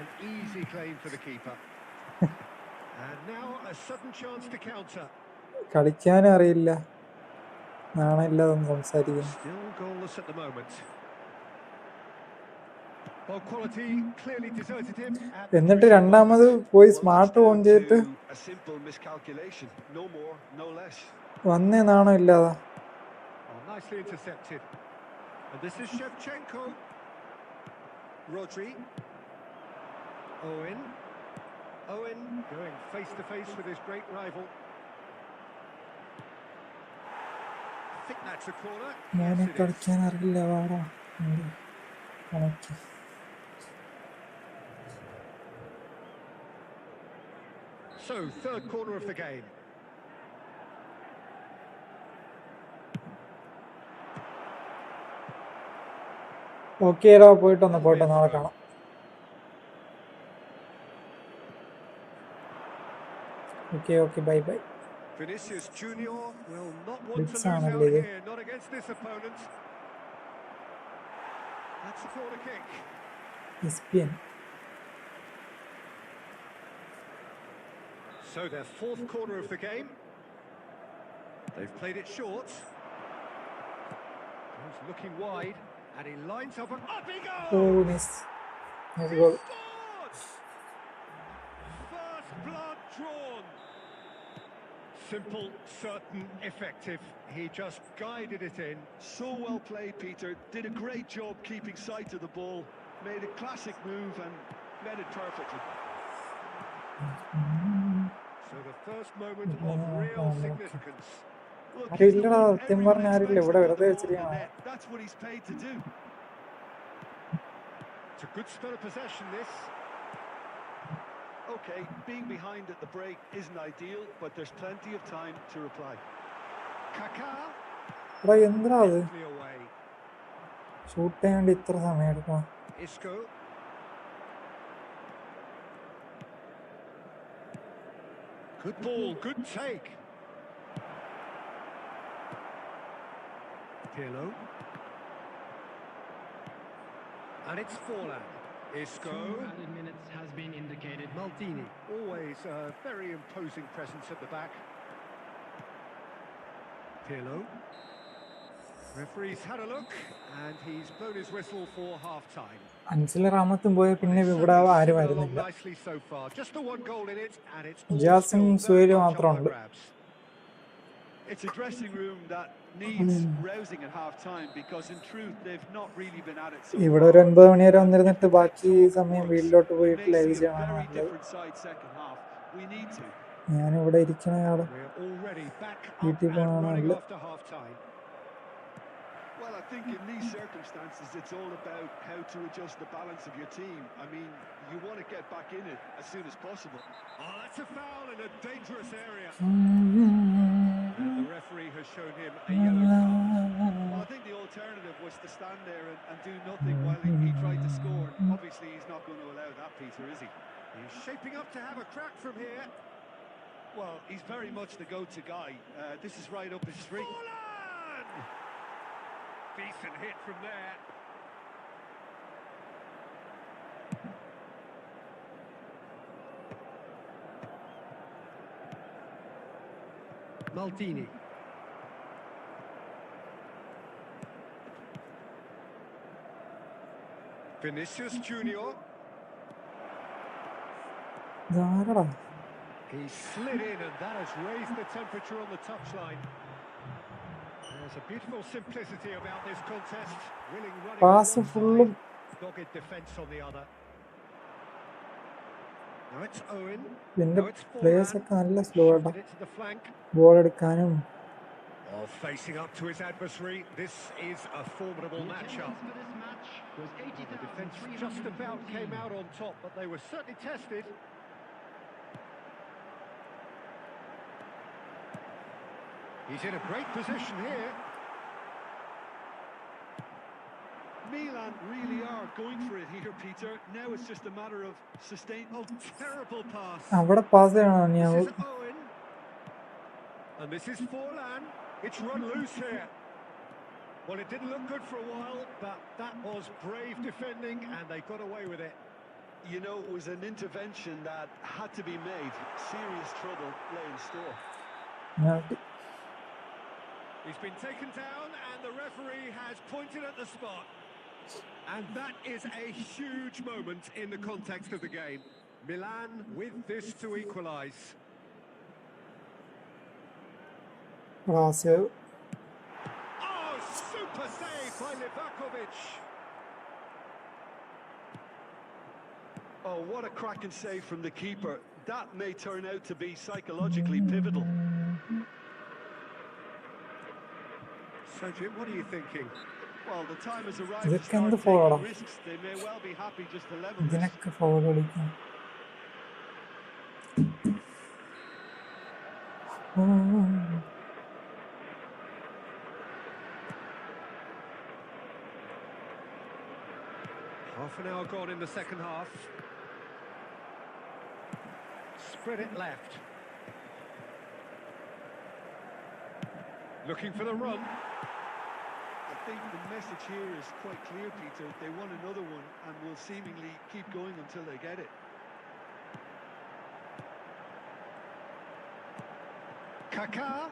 കളിക്കാനും അറിയില്ല. നാണമില്ലാതെ ഒന്ന് സംസാരിക്കുന്നു. എന്നിട്ട് രണ്ടാമത് പോയി സ്മാർട്ട് ഓൺ ചെയ്തിട്ട് വന്നേ നാണം ഇല്ലാതാ. Owen going face to face with his great rival. I think that's a corner. ഞാനെ കളിക്കാൻ അറിയില്ല. വാടാ കണക്കി. So, third corner of the game. ഓക്കേടാ പോയിട്ടൊന്ന് നാളെ കാണാം. Okay, bye. Vinicius Junior will not want to lose out here, not against this opponent. That's a corner kick. ESPN. So their fourth corner of the game. They've played it short. He's looking wide, and he lines up and up he goes! Oh, nice goal. First blood drawn. Simple, certain, effective. He just guided it in. So well played, Peter. Did a great job keeping sight of the ball. Made a classic move and led it perfectly. So the first moment of real significance. Look, that's what he's paid to do. It's a good spell of possession, this. Okay, being behind at the break isn't ideal, but there's plenty of time to reply. Kaká. എന്താ അത് shoot ചെയ്യാണ്ട് ഇത്ര സമയം എടുക്കാം. Isco. Good ball, good take. Pirlo. And it's Forlan. Isco. 2 minutes has been indicated. Maldini, always a very imposing presence at the back. Pirlo. Referee's had a look and he's blown his whistle for half-time. അഞ്ചിലെ റാമത്തും പോയ പിന്നെ ഇവിടെ ആരും വരുന്നില്ല. ജാസും സുഹേലും മാത്രമുണ്ട്. It's a dressing room that needs rousing at half-time because in truth they've not really been at it so far. ഇവിടെ ഒരു 9 മണി വരെ വന്നിരുന്നിട്ട് ബാക്കി സമയം വീട്ടിലോട്ട് പോയിട്ട് ലൈവ് ചെയ്യണം. ഞാനിവിടെ ഇരിക്കണ ആള് വീട്ടിൽ പോകണമല്ലോ. Well, I think in these circumstances it's all about how to adjust the balance of your team. I mean, you want to get back in it as soon as possible. Oh, that's a foul in a dangerous area. And the referee has shown him a yellow card. Well, I think the alternative was to stand there and do nothing while he tried to score. Obviously, he's not going to allow that, Peter, is he? He's shaping up to have a crack from here. Well, he's very much the go-to guy. This is right up his street. Decent hit from there. Maldini. Vinicius Junior. He slid in and that has raised the temperature on the touchline. There's a beautiful simplicity about this contest. Willing running on pass one ഫുള്ളും side, dogged defence on the other. Now it's Owen. പിന്നെ Now it's players Forlan. ഒക്കെ നല്ല slow ആട്ടാ Shifted it to the flank. Ball എടുക്കാനും. Oh, facing up to his adversary. This is a formidable The matchup. attendance for this match was The defence just about 80,314. came out on top, but they were certainly tested. He's in a great position here. Milan really are going for it here, Peter. Now it's just a matter of sustain. Oh, terrible pass. അവിടെ pass ചെയ്യണം This ഞാൻ. is Owen. And this is Forlan. It's run loose here. Well, it didn't look good for a while, but that was brave defending, and they got away with it. You know, it was an intervention that had to be made. Serious trouble lay in store. He's been taken down, and the referee has pointed at the spot. And that is a huge moment in the context of the game. Milan with this to equalise. Pass Oh, super save by Livakovic. Oh, what a cracking save from the keeper. That may turn out to be psychologically pivotal. So, Jim, what are you thinking? Well, the time has arrived to ഇതൊക്കെ start എന്ത് ഫോളാടാ? taking risks. They may well be happy just to level this. ഇതിനൊക്കെ foul കളിക്കാം. Half an hour gone in the second half. Spread it left. Looking for the run. I think the message here is quite clear, Peter. They want another one and will seemingly keep going until they get it. Kaká.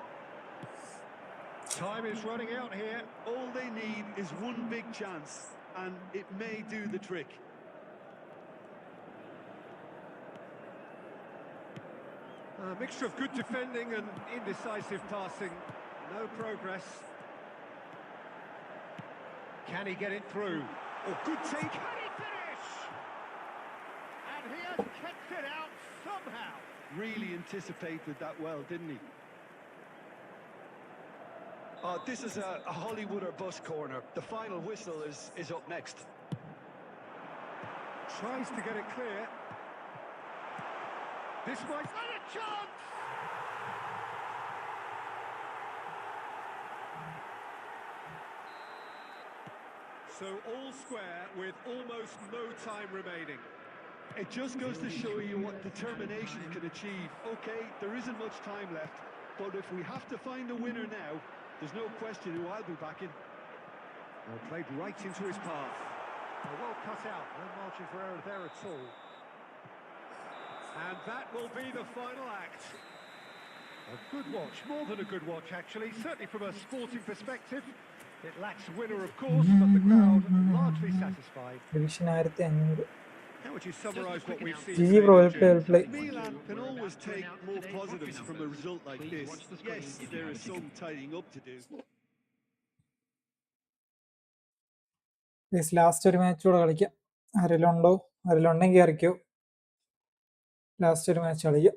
Time is running out here. All they need is one big chance, and it may do the trick. A mixture of good defending and indecisive passing. No progress. Can he get it through? Oh, good take. Can he finish? And he has kept it out somehow. Really anticipated that well, didn't he? This is a Hollywood or bust corner. The final whistle is up next. Tries to get it clear. This might not a chance. So all square with almost no time remaining. It just goes to show you what determination can achieve. Okay, there isn't much time left, but if we have to find a winner now, there's no question who I'll be backing. Well, played right into his path. Well cut out, no margin for error there at all. And that will be the final act. A good watch, more than a good watch actually, certainly from a sporting perspective. It lacks winner of course, but the crowd largely satisfied. Division 1500. How would you summarise what we've seen? GG bro, well play. Milan can always take more positives from a result like this. Yes, there is some tidying up to do. Last ഒരു match കൂടെ കളിക്കാം. ആരെങ്കിലും ഇറക്കിയോ? Last ഒരു match കളിക്കാം.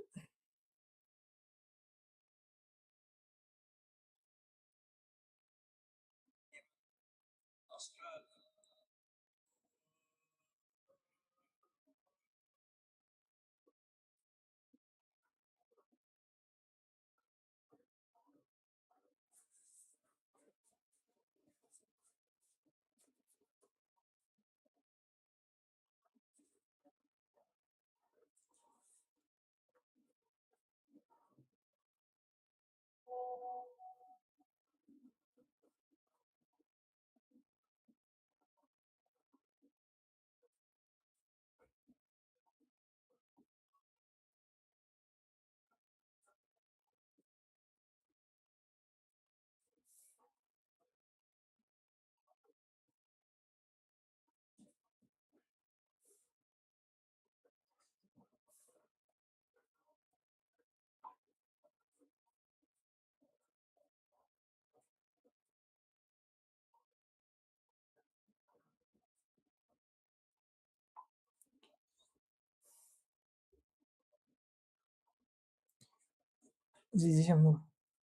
GG Shammu.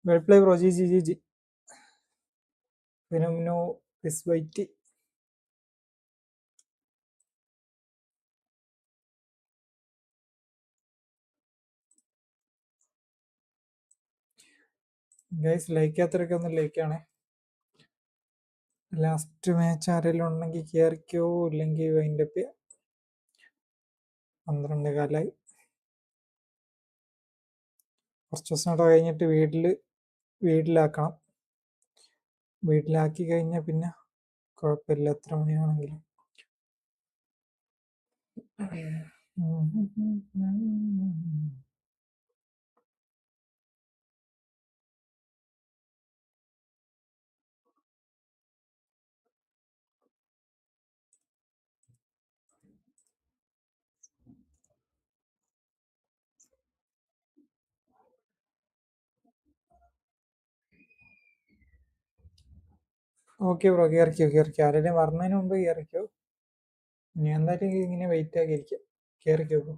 Well play, bro. GG. Phenomenal this white. Guys, like ചെയ്യാത്തവരൊക്കെ ഒന്ന് like ചെയ്യണേ. Last match ആരെങ്കിലും ഉണ്ടെങ്കിൽ കയറിക്കോ, ഇല്ലെങ്കിൽ വൈൻഡപ്പ് ചെയ്യാം. 12 കാലായി. കുറച്ച് ദിവസം കൂടെ കഴിഞ്ഞിട്ട് വീട്ടിലാക്കണം. വീട്ടിലാക്കി കഴിഞ്ഞാൽ പിന്നെ കുഴപ്പമില്ല, എത്ര മണിയാണെങ്കിലും. ഓക്കെ ബ്രോ, കയറിക്കോ. ആരുടെയും പറഞ്ഞതിന് മുമ്പ് കയറിക്കോ. ഞാൻ എന്തായാലും ഇങ്ങനെ വെയിറ്റ് ആക്കിയിരിക്കാം. കയറിക്കോ bro.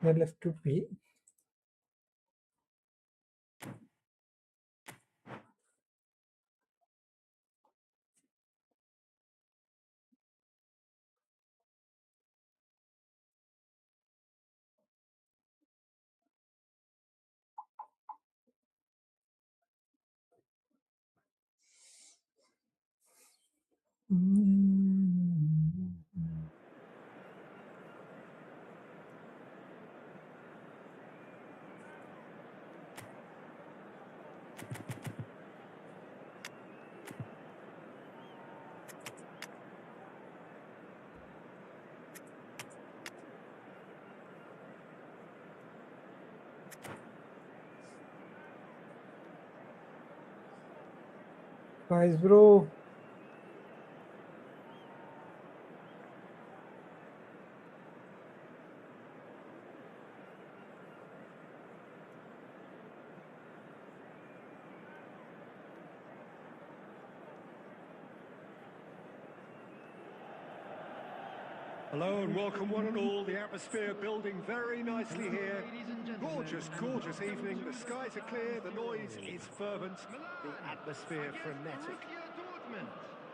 Left to P. Guys, bro. Hello and welcome one and all. The atmosphere building very nicely here. Gorgeous evening. The skies are clear, the noise is fervent, the atmosphere frenetic.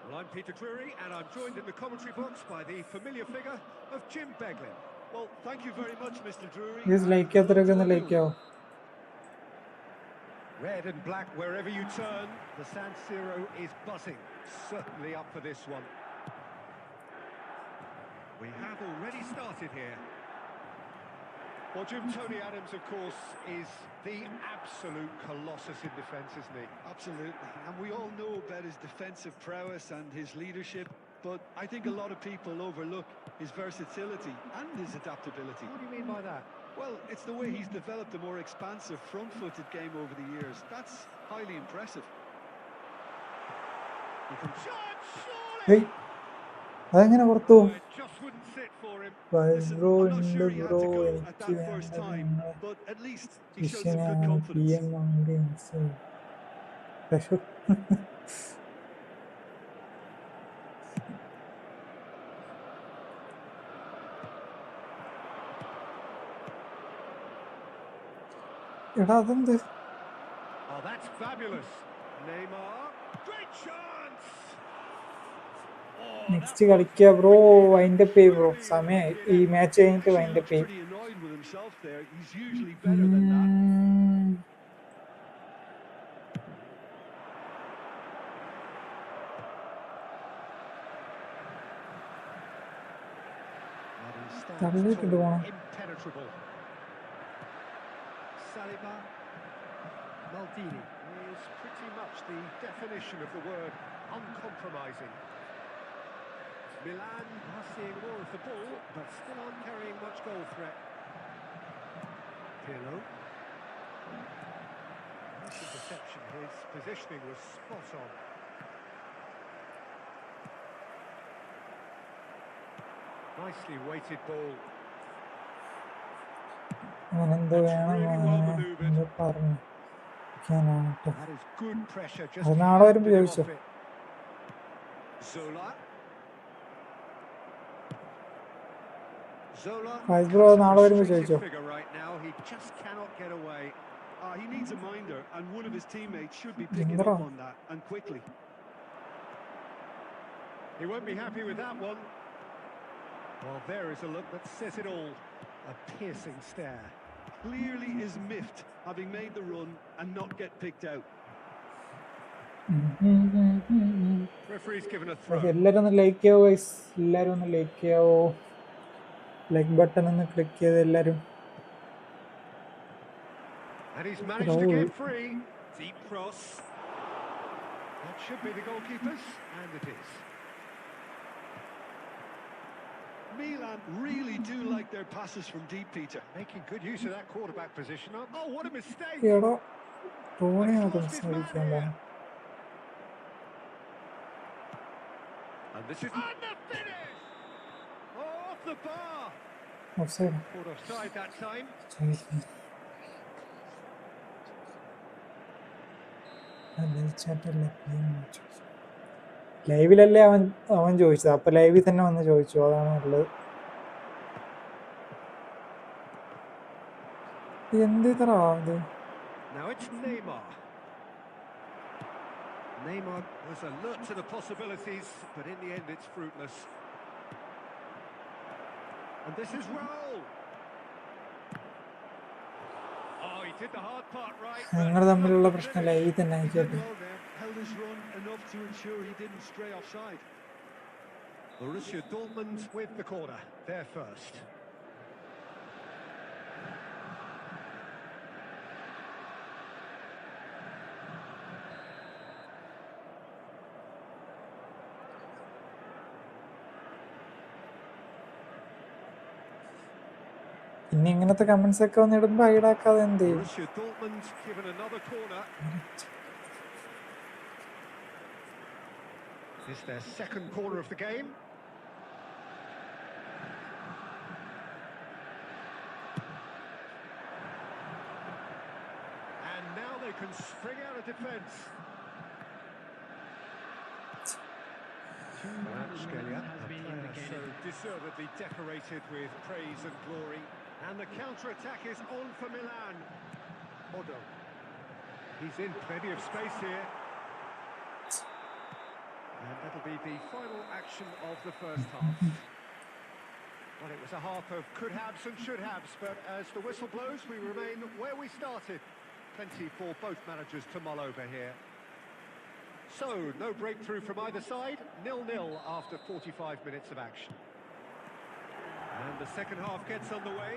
Well, I'm Peter Drury and I'm joined in the commentary box by the familiar figure of Jim Beglin. Well, thank you very much, Mr. Drury. Guys, like ചെയ്യാത്തവരൊക്കെ ഒന്ന് like ചെയ്യാവോ? Red and black wherever you turn, the San Siro is buzzing. Certainly up for this one. We have already started here. Well, Jim, Tony Adams, of course, is the absolute colossus in defence, isn't he? Absolutely. And we all know about his defensive prowess and his leadership, but I think a lot of people overlook his versatility and his adaptability. What do you mean by that? Well, it's the way he's developed a more expansive front-footed game over the years. That's highly impressive. You can charge, surely! Hey, അതെങ്ങനെ പുറത്തു? It just wouldn't sit for him. Listen, bro I'm not ഉണ്ട് sure he had bro, to go at എനിക്ക് that first വേണ്ടത് time, നിങ്ങളെ but at least he showed some good ശിഷ്യനാണ്. confidence. PM ഉണ്ട്. എടാ അതെന്ത് Oh, that's fabulous. Neymar, great chance. Oh, next കളിക്കുക bro. Wind up ചെയ്യും ബ്രോ. സമയമായി. ഈ മാച്ച് കഴിഞ്ഞിട്ട് Actually വൈൻഡപ്പ് looks ചെയ്യും. pretty annoyed with himself there. He's usually better than that. തള്ളിയിട്ടിട്ട് പോണം. Impenetrable. Saliba, Maldini is pretty much the definition of the word uncompromising. Milan are seeing more of the ball, but still aren't carrying much goal threat. Pirlo. Nice interception. His positioning was spot on. Nicely weighted ball. അവനെന്ത് വേണം എന്ന് പറഞ്ഞു. That is good pressure. Just അത് നാളെ വരുമ്പോ handed him ചോദിച്ചോ. off it. Zola. Faiz bro നാളെ വരുമ്പോ ചോദിച്ചോ. Figure right now. He just cannot get away. He needs a minder, and one of his teammates should be picking up on that, and quickly. He won't be happy with that one. Well, there is a look that says it all. A piercing stare. Clearly is miffed, having made the run and not get picked out. Referee's given a throw. എല്ലാരും ഒന്ന് like ചെയ്യാവോ guys? എല്ലാരും ഒന്ന് like ചെയ്യാവോ? Like button ഒന്ന് click ചെയ്ത് എല്ലാരും. And he's managed to get free. Deep cross. That should be the goalkeeper's, and it is. Milan really do like their passes from deep, Peter. Making good use of that quarterback position. Oh, what a mistake! എടോ ടോണിനകത്ത് സംസാരിക്കാൻ പോണം. And this is on the finish. Oh, off the bar. Offside. Caught offside that time. ലൈവിലല്ലേ അവൻ ചോദിച്ചത്, അപ്പൊ ലൈവിൽ തന്നെ വന്ന് ചോദിച്ചു. അതാണ് ഉള്ളത്. എന്ത് ഇത്ര അത്? Now it's Neymar. Neymar was alert to the possibilities, but in the end it's fruitless. And this is Raul. Oh, he did the hard part right. ഞങ്ങൾ തമ്മിലുള്ള പ്രശ്നം ലൈവിൽ തന്നെ ആയിക്കോട്ടെ. Held his run enough to ensure he didn't stray offside. Borussia Dortmund with the corner. They're first. ഇനി ഇങ്ങനത്തെ comments ഒക്കെ ഒന്ന് ഇടുമ്പോ ഈടാക്കാതെ എന്ത് ചെയ്യും? Borussia Dortmund given another corner. It's their second corner of the game. And now they can spring out of defence. Scalia, so deservedly decorated with praise and glory. And the counter-attack is on for Milan. Odo. He's in plenty of space here. And that'll be the final action of the first half. Well, it was a half of could-haves and should-haves, but as the whistle blows, we remain where we started. Plenty for both managers to mull over here. So, no breakthrough from either side, 0-0 after 45 minutes of action. And the second half gets underway.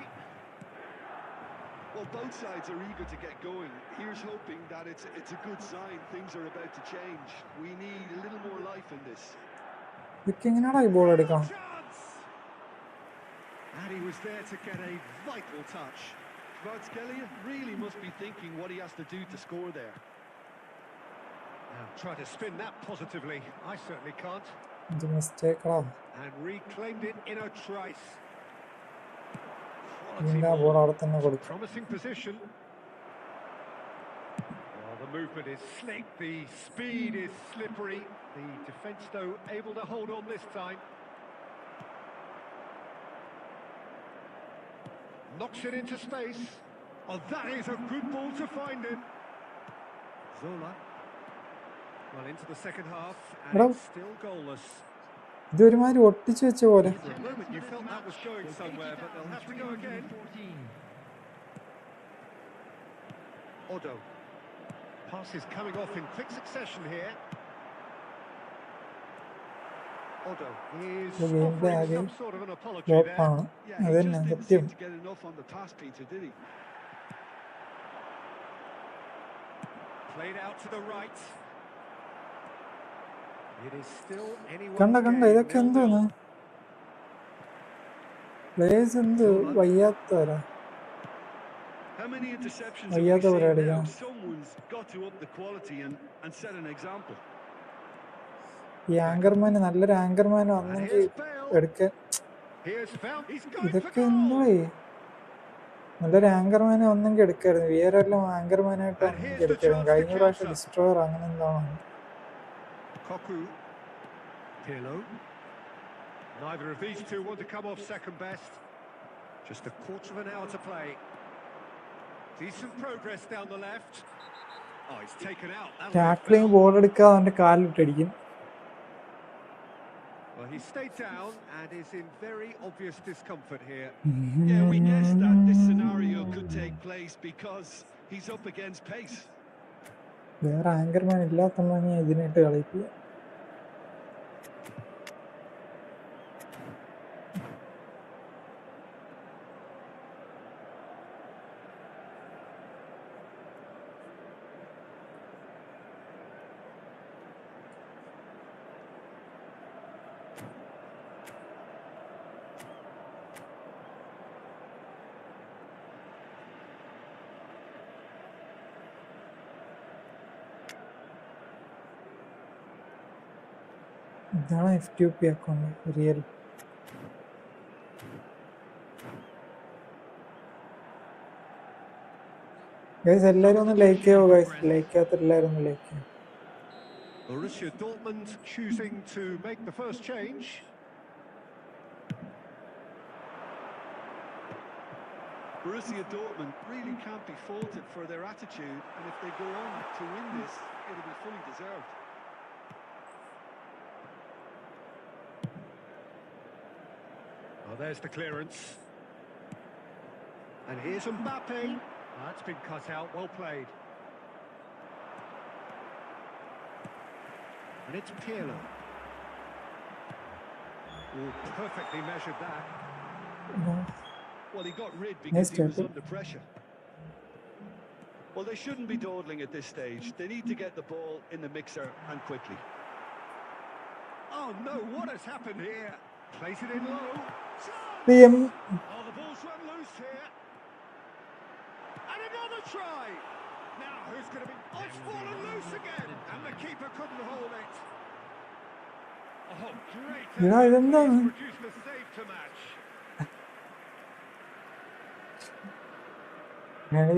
Well, both sides are eager to get going. Here's hoping that it's a good sign. Things are about to change. We need a little more life in this. And he was there to get a vital touch. Scalia really must be thinking what he has to do to score there. Now, try to spin that positively. I certainly can't. It's a mistake. And reclaimed it in a trice. Promising position. Well, the movement is slick, the speed is slippery. The defence, though, able to hold on this time. Knocks it into space. Oh, that is a good ball to find him. Zola. Well, into the second half, and Hello. it's still goalless. ഇതൊരുമാതിരി ഒട്ടിച്ചു വെച്ച പോലെ. For a moment, you felt that was going somewhere, but they'll have to go again. Odo. Passes coming off in quick succession here. Odo is offering some sort of an apology there. Yeah, he just didn't seem to get enough on the pass, Peter, did he? Played out to the right. It is still anyone's കണ്ട ഇതൊക്കെ എന്തോന്ന് players എന്ത് വയ്യാത്തവരാ How many interceptions have we seen now? Someone's got to up the quality and set an example. ഈ ആങ്കർമാന് നല്ലൊരു anchorman വന്നെങ്കിൽ എടുക്കാൻ ഇതൊക്കെ എന്തായി നല്ലൊരു ആങ്കർമാനെ വന്നെങ്കിൽ എടുക്കായിരുന്നു വേറെല്ലാം ആങ്കർമാനായിട്ട് വന്നെങ്കിൽ എടുക്കായിരുന്നു കഴിഞ്ഞ പ്രാവശ്യം ഡിസ്ട്രോയർ അങ്ങനെ എന്താണ് Neither of these two want to come off second best. Just a quarter of an hour to play. Decent progress down the left. Oh, he's taken out. Tackling ball എടുക്കാതെ അവന്റെ കാലിട്ടടിക്കും. Well, he stayed down and is in very obvious discomfort here. Yeah, we guessed that this scenario could take place because he's up against pace. വേറെ anchorman ഇല്ലാത്തമ്മ ഇതിനായിട്ട് കളിക്കുക. ഇതാണ് FTP account real. Guys എല്ലാവരും ഒന്ന് like ചെയ്യുമോ guys? Like ചെയ്യാത്ത എല്ലാവരും ഒന്ന് ലൈക്ക് ചെയ്യും. Borussia Dortmund choosing to make the first change. Borussia Dortmund really can't be faulted for their attitude, and if they go on to win this, it'll be fully deserved. Oh, there's the clearance. And here's Mbappe. That's been cut out, well played. And it's Pirlo. Oh, perfectly measured that. Well, he got rid because he was under pressure. Well, they shouldn't be dawdling at this stage. They need to get the ball in the mixer and quickly. Oh no, what has happened here? Place it in low. Oh, the ball's run loose here. And another try. Now, who's going to be... Oh, it's fallen loose again. And the keeper couldn't hold it. Oh, great. Produced a save to match.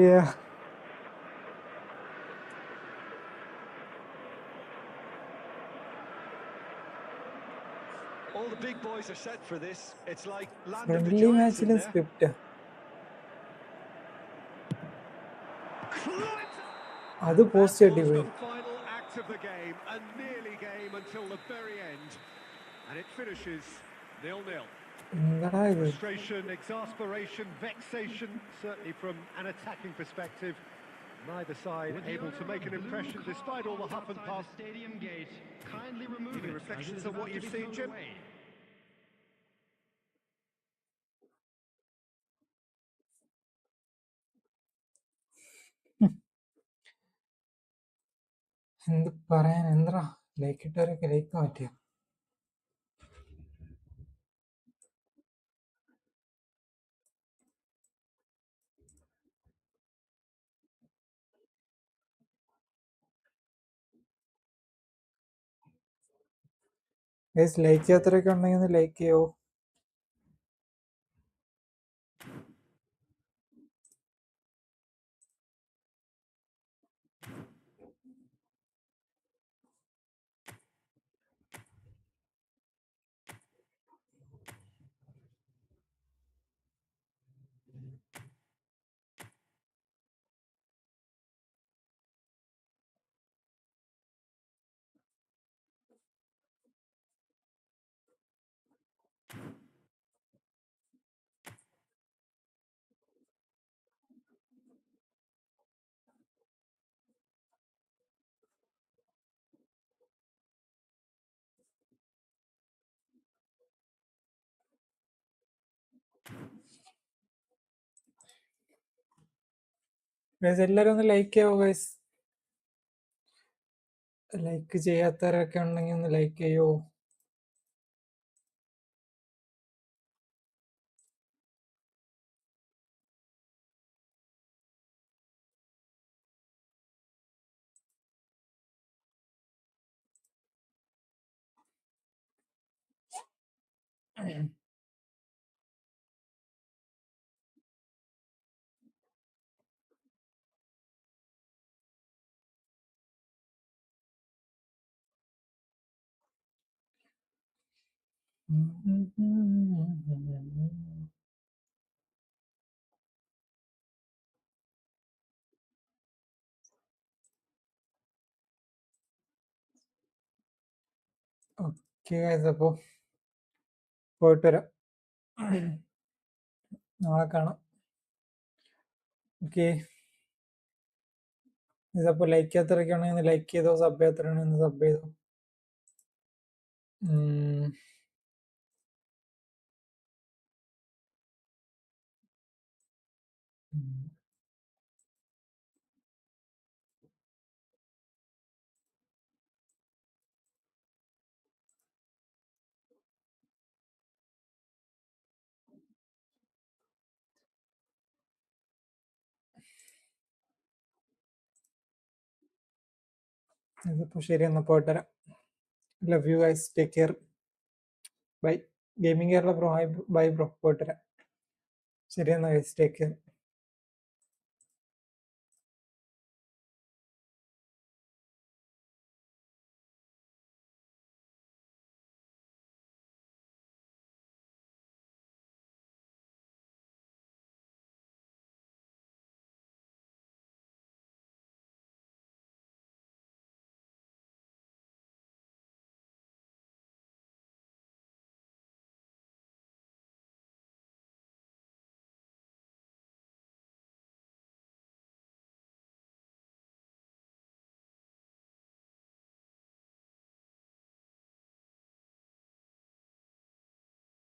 Yeah. All the big boys are set for this. It's like land of the friendly giants in മാച്ചിലെ there. Script അത് post ചെയ്യേണ്ടി That was പോയി. the final act of the game, a nearly game until the very end. And it finishes 0-0. എന്താടാ ഇത്? Frustration, exasperation, vexation, certainly from an attacking perspective. Neither side able to make an impression despite all the huff and puff. Any reflections on what you've seen, Jim? എന്ത് പറയാൻ എന്താ like ഇട്ടവരൊക്കെ like മാറ്റിയ guys like ചെയ്യാത്തവരൊക്കെ ഉണ്ടെങ്കിൽ ഒന്ന് like ചെയ്യോ. Guys എല്ലാവരും ഒന്ന് like ചെയ്യാവോ guys? Like ചെയ്യാത്തവരൊക്കെ ഉണ്ടെങ്കിൽ ഒന്ന് ലൈക്ക് ചെയ്യോ? ഓക്കെ ഗൈസ്, അപ്പോൾ പോയിട്ട് വരാം. നാളെ കാണാം. ഓക്കെ, ഇതപ്പോൾ ലൈക്ക് ചെയ്യാത്തവരൊക്കെ ആണെങ്കിൽ ലൈക്ക് ചെയ്തോ, സബ് ചെയ്യാത്തവരാണെങ്കിൽ സബ് ചെയ്തോ. ഇതിപ്പോൾ ശരി, എന്നാൽ പോയിട്ട് വരാം. Love you guys, take care, bye. Gaming Kerala bro, bye bro, പോയിട്ട് വരാം. ശരി എന്നാൽ ഗൈസ്, ടേക്ക് കെയർ.